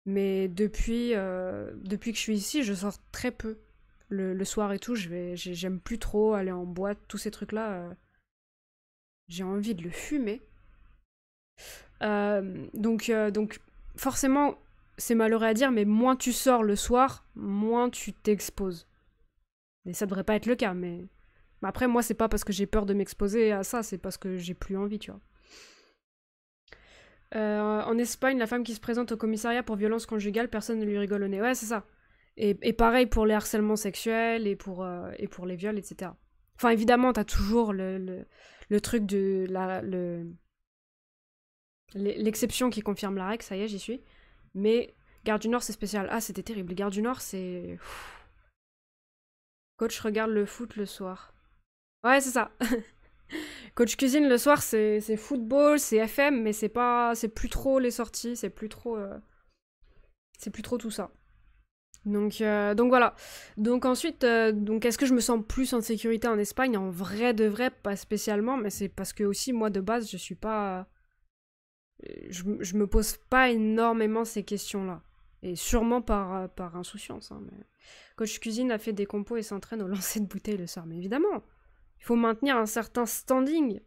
Mais depuis que je suis ici, je sors très peu. Le soir et tout, j'aime plus trop aller en boîte, tous ces trucs-là. J'ai envie de le fumer. Donc forcément, c'est malheureux à dire, mais moins tu sors le soir, moins tu t'exposes. Et ça devrait pas être le cas, mais... Après, moi, c'est pas parce que j'ai peur de m'exposer à ça, c'est parce que j'ai plus envie, tu vois. En Espagne, la femme qui se présente au commissariat pour violence conjugale, personne ne lui rigole au nez. Ouais, c'est ça. Et pareil pour les harcèlements sexuels et pour les viols, etc. Enfin, évidemment, t'as toujours le truc de l'exception qui confirme la règle, ça y est, j'y suis. Mais Gare du Nord, c'est spécial. Ah, c'était terrible. Gare du Nord, c'est... Coach regarde le foot le soir. Ouais, c'est ça. Coach cuisine le soir, c'est football, c'est FM, mais c'est plus trop les sorties, c'est plus trop tout ça. Donc voilà. Donc ensuite, donc est-ce que je me sens plus en sécurité en Espagne? En vrai de vrai, pas spécialement, mais c'est parce que aussi moi de base, je suis pas, je me pose pas énormément ces questions-là, et sûrement par insouciance. Hein, mais... Coach cuisine a fait des compos et s'entraîne au lancer de bouteilles le soir, mais évidemment. Il faut maintenir un certain standing.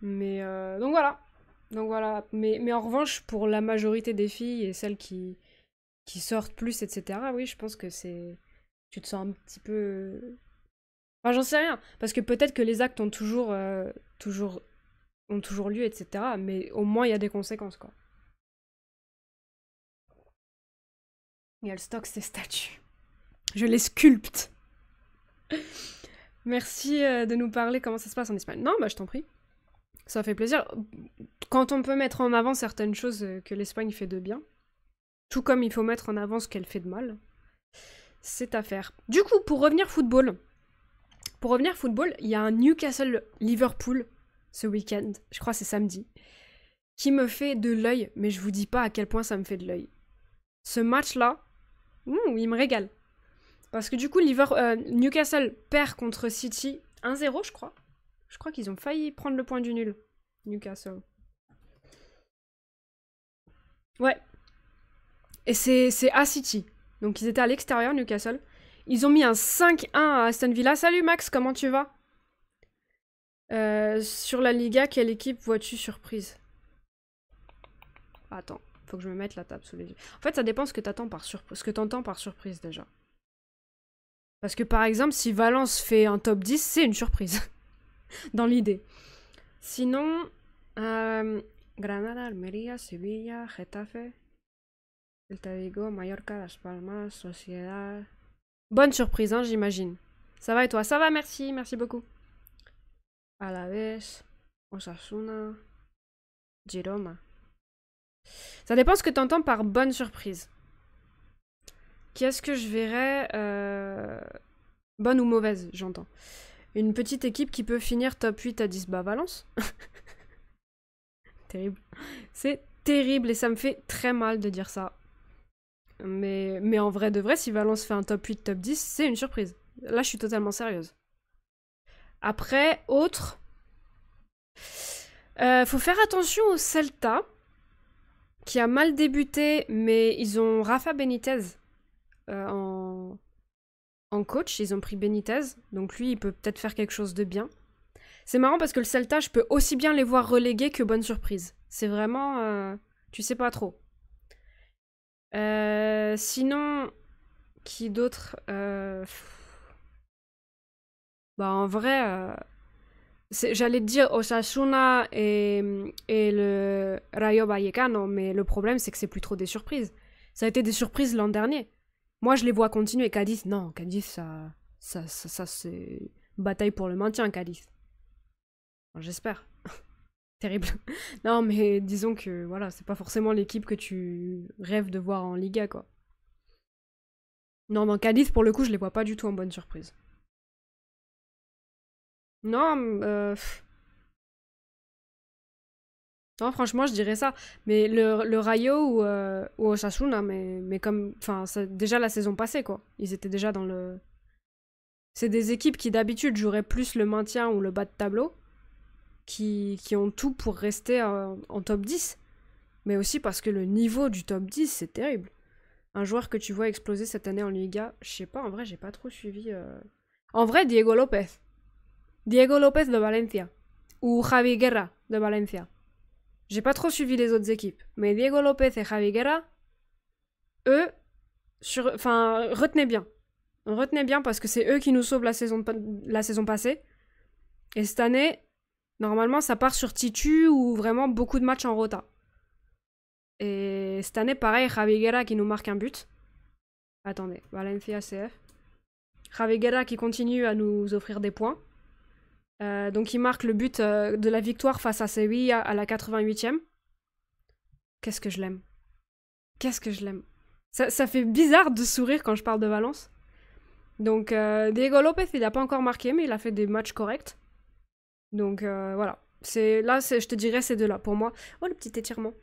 Mais donc voilà. Donc voilà. Mais en revanche, pour la majorité des filles et celles qui sortent plus, etc., oui, je pense que c'est... Tu te sens un petit peu... Enfin, j'en sais rien. Parce que peut-être que les actes ont toujours lieu, etc. Mais au moins, il y a des conséquences, quoi. Et elle stocke ses statues. Je les sculpte. Merci de nous parler comment ça se passe en Espagne. Non, bah je t'en prie. Ça fait plaisir. Quand on peut mettre en avant certaines choses que l'Espagne fait de bien, tout comme il faut mettre en avant ce qu'elle fait de mal, c'est à faire. Du coup, pour revenir football, il y a un Newcastle-Liverpool ce week-end, je crois que c'est samedi, qui me fait de l'œil, mais je vous dis pas à quel point ça me fait de l'œil. Ce match-là, il me régale. Parce que du coup, Newcastle perd contre City 1-0, je crois. Je crois qu'ils ont failli prendre le point du nul. Newcastle. Ouais. Et c'est à City. Donc ils étaient à l'extérieur, Newcastle. Ils ont mis un 5-1 à Aston Villa. Salut Max, comment tu vas? Sur la Liga, quelle équipe vois-tu surprise? Attends, faut que je me mette la table sous les yeux. En fait, ça dépend ce que t'entends par surprise déjà. Parce que par exemple, si Valence fait un top 10, c'est une surprise. Dans l'idée. Sinon, Granada, Almería, Sevilla, Getafe, Celta Vigo, Mallorca, Las Palmas, Sociedad. Bonne surprise, hein, j'imagine. Ça va et toi? Ça va, merci, merci beaucoup. Alavés, Osasuna, Girona. Ça dépend ce que t'entends par bonne surprise. Qu'est-ce que je verrais bonne ou mauvaise, j'entends. Une petite équipe qui peut finir top 8 à 10, bah Valence. Terrible. C'est terrible et ça me fait très mal de dire ça. Mais en vrai de vrai, si Valence fait un top 8, top 10, c'est une surprise. Là, je suis totalement sérieuse. Après, autre... faut faire attention au Celta, qui a mal débuté, mais ils ont Rafa Benitez en coach. Ils ont pris Benitez, donc lui, il peut peut-être faire quelque chose de bien. C'est marrant parce que le Celta, je peux aussi bien les voir relégués que bonne surprise. C'est vraiment... tu sais pas trop. Sinon, qui d'autre Bah en vrai, j'allais te dire Osasuna et le Rayo Vallecano, mais le problème c'est que c'est plus trop des surprises. Ça a été des surprises l'an dernier. Moi je les vois continuer. Cadiz, non, Cadiz ça c'est bataille pour le maintien, Cadiz. Enfin, j'espère. Terrible. Non mais disons que voilà, c'est pas forcément l'équipe que tu rêves de voir en Liga quoi. Non, dans Cadiz pour le coup je les vois pas du tout en bonne surprise. Non, non, franchement, je dirais ça. Mais le Rayo ou Osasuna, mais comme. Enfin, déjà la saison passée, quoi. Ils étaient déjà dans le. C'est des équipes qui d'habitude joueraient plus le maintien ou le bas de tableau, qui ont tout pour rester en top 10. Mais aussi parce que le niveau du top 10, c'est terrible. Un joueur que tu vois exploser cette année en Liga, je sais pas, en vrai, j'ai pas trop suivi. En vrai, Diego Lopez. Diego Lopez de Valencia. Ou Javi Guerra de Valencia. J'ai pas trop suivi les autres équipes. Mais Diego Lopez et Javi Guerra, eux, enfin, retenez bien. Retenez bien parce que c'est eux qui nous sauvent la saison passée. Et cette année, normalement, ça part sur Titu ou vraiment beaucoup de matchs en rota. Et cette année, pareil, Javi Guerra qui nous marque un but. Attendez, Valencia CF. Javi Guerra qui continue à nous offrir des points. Donc il marque le but de la victoire face à Sevilla à la 88e. Qu'est-ce que je l'aime. Qu'est-ce que je l'aime. Ça fait bizarre de sourire quand je parle de Valence. Donc Diego Lopez, il n'a pas encore marqué, mais il a fait des matchs corrects. Donc voilà. Je te dirais ces deux-là pour moi. Oh, le petit étirement.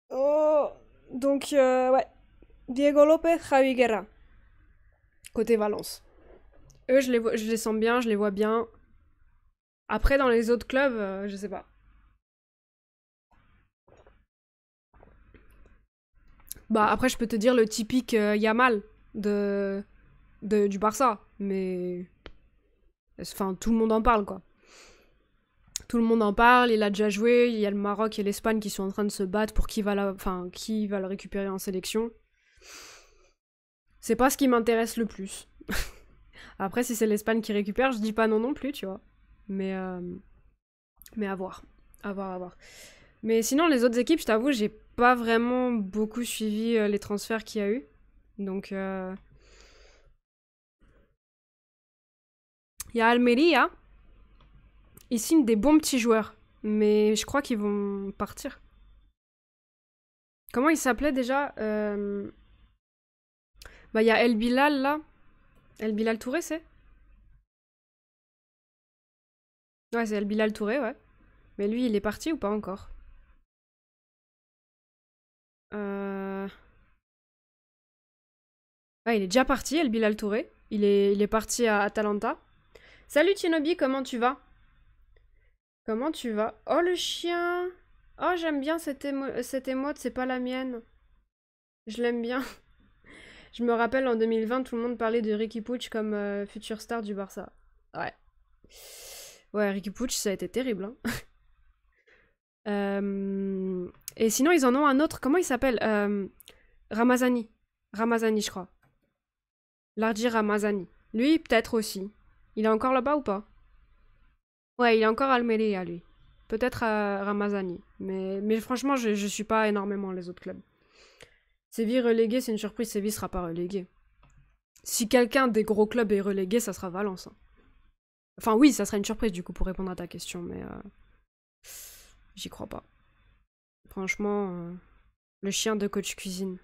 Oh, donc ouais. Diego Lopez, Javi Guerra. Côté Valence. Eux, je les sens bien, je les vois bien. Après, dans les autres clubs, je sais pas. Bah, après, je peux te dire le typique Yamal du Barça. Mais. Enfin, tout le monde en parle, quoi. Tout le monde en parle, il a déjà joué. Il y a le Maroc et l'Espagne qui sont en train de se battre pour qui va le récupérer en sélection. C'est pas ce qui m'intéresse le plus. Après, si c'est l'Espagne qui récupère, je dis pas non non plus, tu vois. Mais à voir. À voir, à voir. Mais sinon, les autres équipes, je t'avoue, j'ai pas vraiment beaucoup suivi les transferts qu'il y a eu. Donc, il y a Almeria. Ils signent des bons petits joueurs. Mais je crois qu'ils vont partir. Comment il s'appelait déjà Bah, il y a El Bilal, là. El Bilal Touré, c'est Ouais, c'est El Bilal Touré, ouais. Mais lui, il est parti ou pas encore Ouais, il est déjà parti, El Bilal Touré. Il est parti à Atalanta. Salut Tinobi, comment tu vas Comment tu vas Oh, le chien. Oh, j'aime bien cette émote, c'est pas la mienne. Je l'aime bien. Je me rappelle, en 2020, tout le monde parlait de Riqui Puig comme future star du Barça. Ouais. Ouais, Riqui Puig, ça a été terrible. Hein. Et sinon, ils en ont un autre. Comment il s'appelle Ramazani. Ramazani, je crois. Lardi Ramazani. Lui, peut-être aussi. Il est encore là-bas ou pas Ouais, il est encore à Almeria, lui. Peut-être à Ramazani. Mais franchement, je suis pas énormément les autres clubs. Séville relégué, c'est une surprise. Séville sera pas relégué. Si quelqu'un des gros clubs est relégué, ça sera Valence. Hein. Enfin, oui, ça serait une surprise, du coup, pour répondre à ta question, mais j'y crois pas. Franchement, le chien de coach cuisine.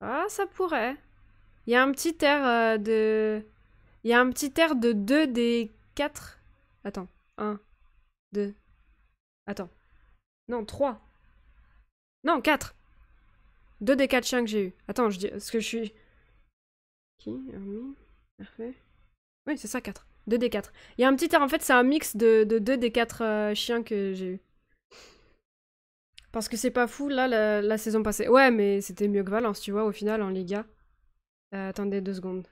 Ah, ça pourrait. Il y a un petit air de... Il y a un petit air de 2 des 4... Attends. 1, 2... Attends. Non, 3. Non, 4. 2 des 4 chiens que j'ai eu. Attends, je dis... Est-ce que je suis... Qui Parfait. Oui, c'est ça, 4. 2 des 4. Il y a un petit air... En fait, c'est un mix de 2 des 4 chiens que j'ai eu. Parce que c'est pas fou, là, la saison passée. Ouais, mais c'était mieux que Valence, tu vois, au final, en Liga. Attendez 2 secondes.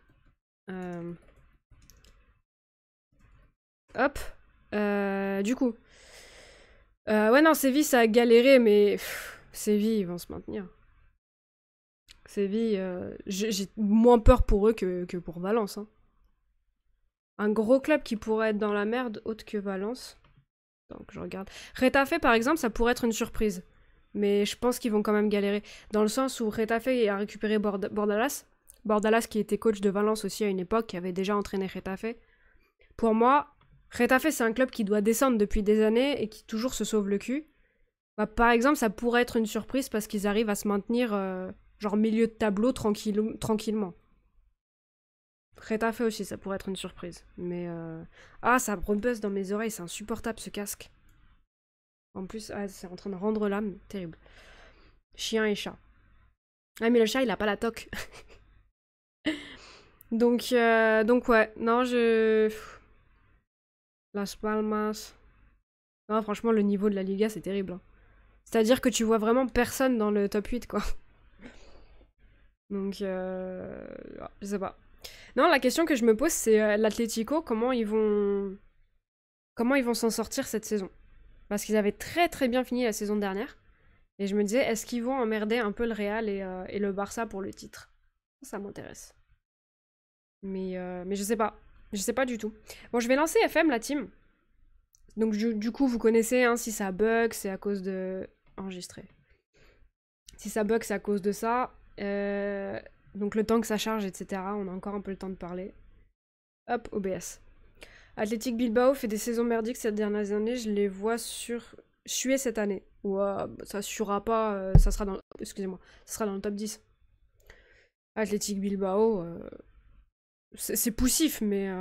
Hop. Du coup. Ouais, non, Séville, ça a galéré, mais Séville, ils vont se maintenir. Séville, j'ai moins peur pour eux que pour Valence. Hein. Un gros club qui pourrait être dans la merde, autre que Valence. Donc je regarde. Retafe, par exemple, ça pourrait être une surprise. Mais je pense qu'ils vont quand même galérer. Dans le sens où Retafe a récupéré Bordalas. Bordalas qui était coach de Valence aussi à une époque, qui avait déjà entraîné Retafe. Pour moi, Retafe, c'est un club qui doit descendre depuis des années et qui toujours se sauve le cul. Bah, par exemple, ça pourrait être une surprise parce qu'ils arrivent à se maintenir genre milieu de tableau tranquillement. Retafe aussi, ça pourrait être une surprise. Mais ah, ça rebuzz dans mes oreilles, c'est insupportable ce casque. En plus, ah, c'est en train de rendre l'âme, terrible. Chien et chat. Ah, mais le chat, il a pas la toque. donc ouais, non, Las Palmas. Non, franchement, le niveau de la Liga, c'est terrible. Hein. C'est-à-dire que tu vois vraiment personne dans le top 8, quoi. Donc, je sais pas. Non, la question que je me pose, c'est l'Atlético, comment ils vont s'en sortir cette saison. Parce qu'ils avaient très très bien fini la saison dernière. Et je me disais, est-ce qu'ils vont emmerder un peu le Real et le Barça pour le titre? Ça m'intéresse. Mais je sais pas. Je sais pas du tout. Bon, je vais lancer FM, la team. Donc du coup, vous connaissez, hein, si ça bug, c'est à cause de... Enregistré. Si ça bug, c'est à cause de ça. Donc le temps que ça charge, etc. On a encore un peu le temps de parler. Hop, OBS. Athletic Bilbao fait des saisons merdiques ces dernières années. Je les vois suer cette année. Ouais, ça suera pas. Ça sera dans... Excusez-moi. Ça sera dans le top 10. Athletic Bilbao... c'est poussif, mais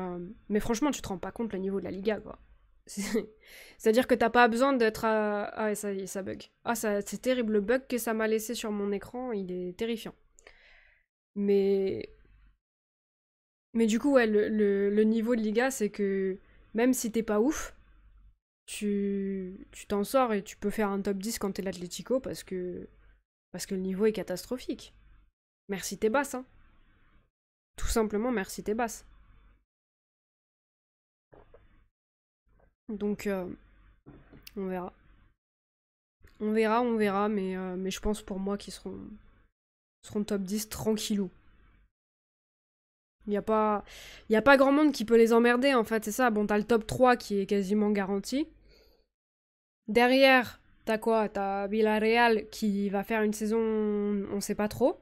franchement, tu te rends pas compte le niveau de la Liga, quoi. C'est-à-dire que t'as pas besoin d'être à... Ah ouais, ça y est, ça bug. Ah, c'est terrible, le bug que ça m'a laissé sur mon écran, il est terrifiant. Mais... Mais du coup, ouais, le niveau de Liga, c'est que même si t'es pas ouf, tu t'en sors et tu peux faire un top 10 quand t'es l'Atlético parce que le niveau est catastrophique. Merci t'es basse, hein. Tout simplement, merci t'es basse. Donc, on verra. On verra, mais je pense pour moi qu'ils seront top 10 tranquillou. Y a pas grand monde qui peut les emmerder, en fait, c'est ça. Bon, t'as le top 3 qui est quasiment garanti. Derrière, t'as quoi? T'as Villarreal qui va faire une saison, on sait pas trop.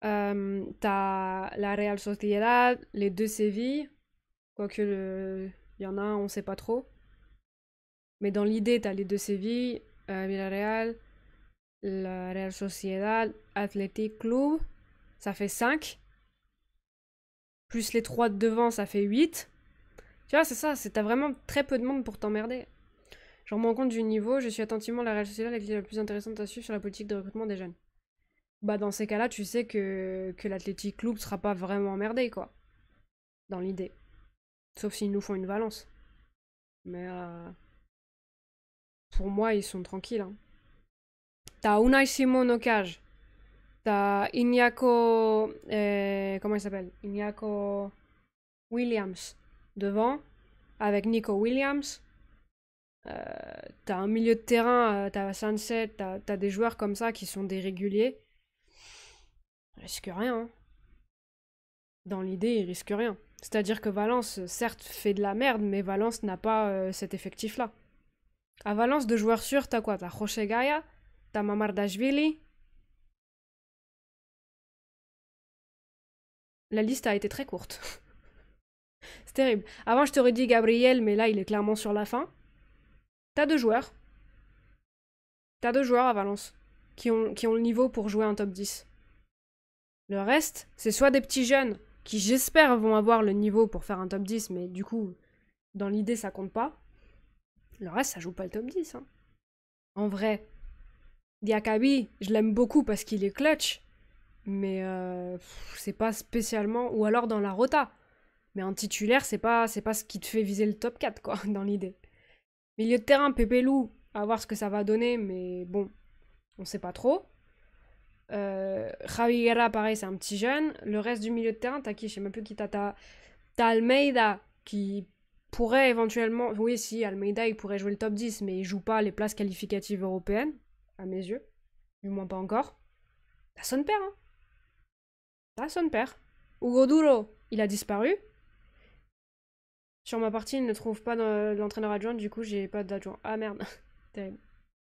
T'as la Real Sociedad, les deux Séville. Quoique, il y en a un, on sait pas trop. Mais dans l'idée, t'as les deux Séville, Villarreal, la Real Sociedad, Athletic Club. Ça fait 5. Plus les 3 de devant, ça fait 8. Tu vois, c'est ça, t'as vraiment très peu de monde pour t'emmerder. Je me rends compte du niveau, je suis attentivement la Real Sociedad, l'activité la plus intéressante à suivre sur la politique de recrutement des jeunes. Bah dans ces cas-là, tu sais que l'Athletic Club sera pas vraiment emmerdé, quoi. Dans l'idée. Sauf s'ils nous font une Valence. Mais pour moi, ils sont tranquilles. Hein. T'as Unai Simon au cage. T'as Iñaco... comment il s'appelle? Iñaco Williams devant, avec Nico Williams. T'as un milieu de terrain, t'as Sunset, t'as des joueurs comme ça qui sont des réguliers. Ils risquent rien. Hein. Dans l'idée, ils risquent rien. C'est-à-dire que Valence, certes, fait de la merde, mais Valence n'a pas cet effectif-là. À Valence, de joueurs sûrs, t'as quoi? T'as José Gaya, t'as Mamardashvili. La liste a été très courte. C'est terrible. Avant, je t'aurais dit Gabriel, mais là, il est clairement sur la fin. T'as deux joueurs. T'as deux joueurs à Valence qui ont le niveau pour jouer un top 10. Le reste, c'est soit des petits jeunes qui, j'espère, vont avoir le niveau pour faire un top 10, mais du coup, dans l'idée, ça compte pas. Le reste, ça joue pas le top 10. Hein. En vrai, Diakabi, je l'aime beaucoup parce qu'il est clutch, mais c'est pas spécialement... Ou alors dans la rota. Mais en titulaire, c'est pas ce qui te fait viser le top 4, quoi, dans l'idée. Milieu de terrain, Pepe Lou, à voir ce que ça va donner, mais bon, on sait pas trop. Javi Guerra, pareil, c'est un petit jeune. Le reste du milieu de terrain, t'as qui? Je sais même plus qui t'as. T'as Almeida, qui pourrait éventuellement... Oui, si, Almeida, il pourrait jouer le top 10, mais il joue pas les places qualificatives européennes, à mes yeux. Du moins pas encore. Personne perd, hein. Personne perd. Hugo Duro, il a disparu. Sur ma partie, il ne trouve pas l'entraîneur adjoint, du coup, j'ai pas d'adjoint. Ah merde. Terrible.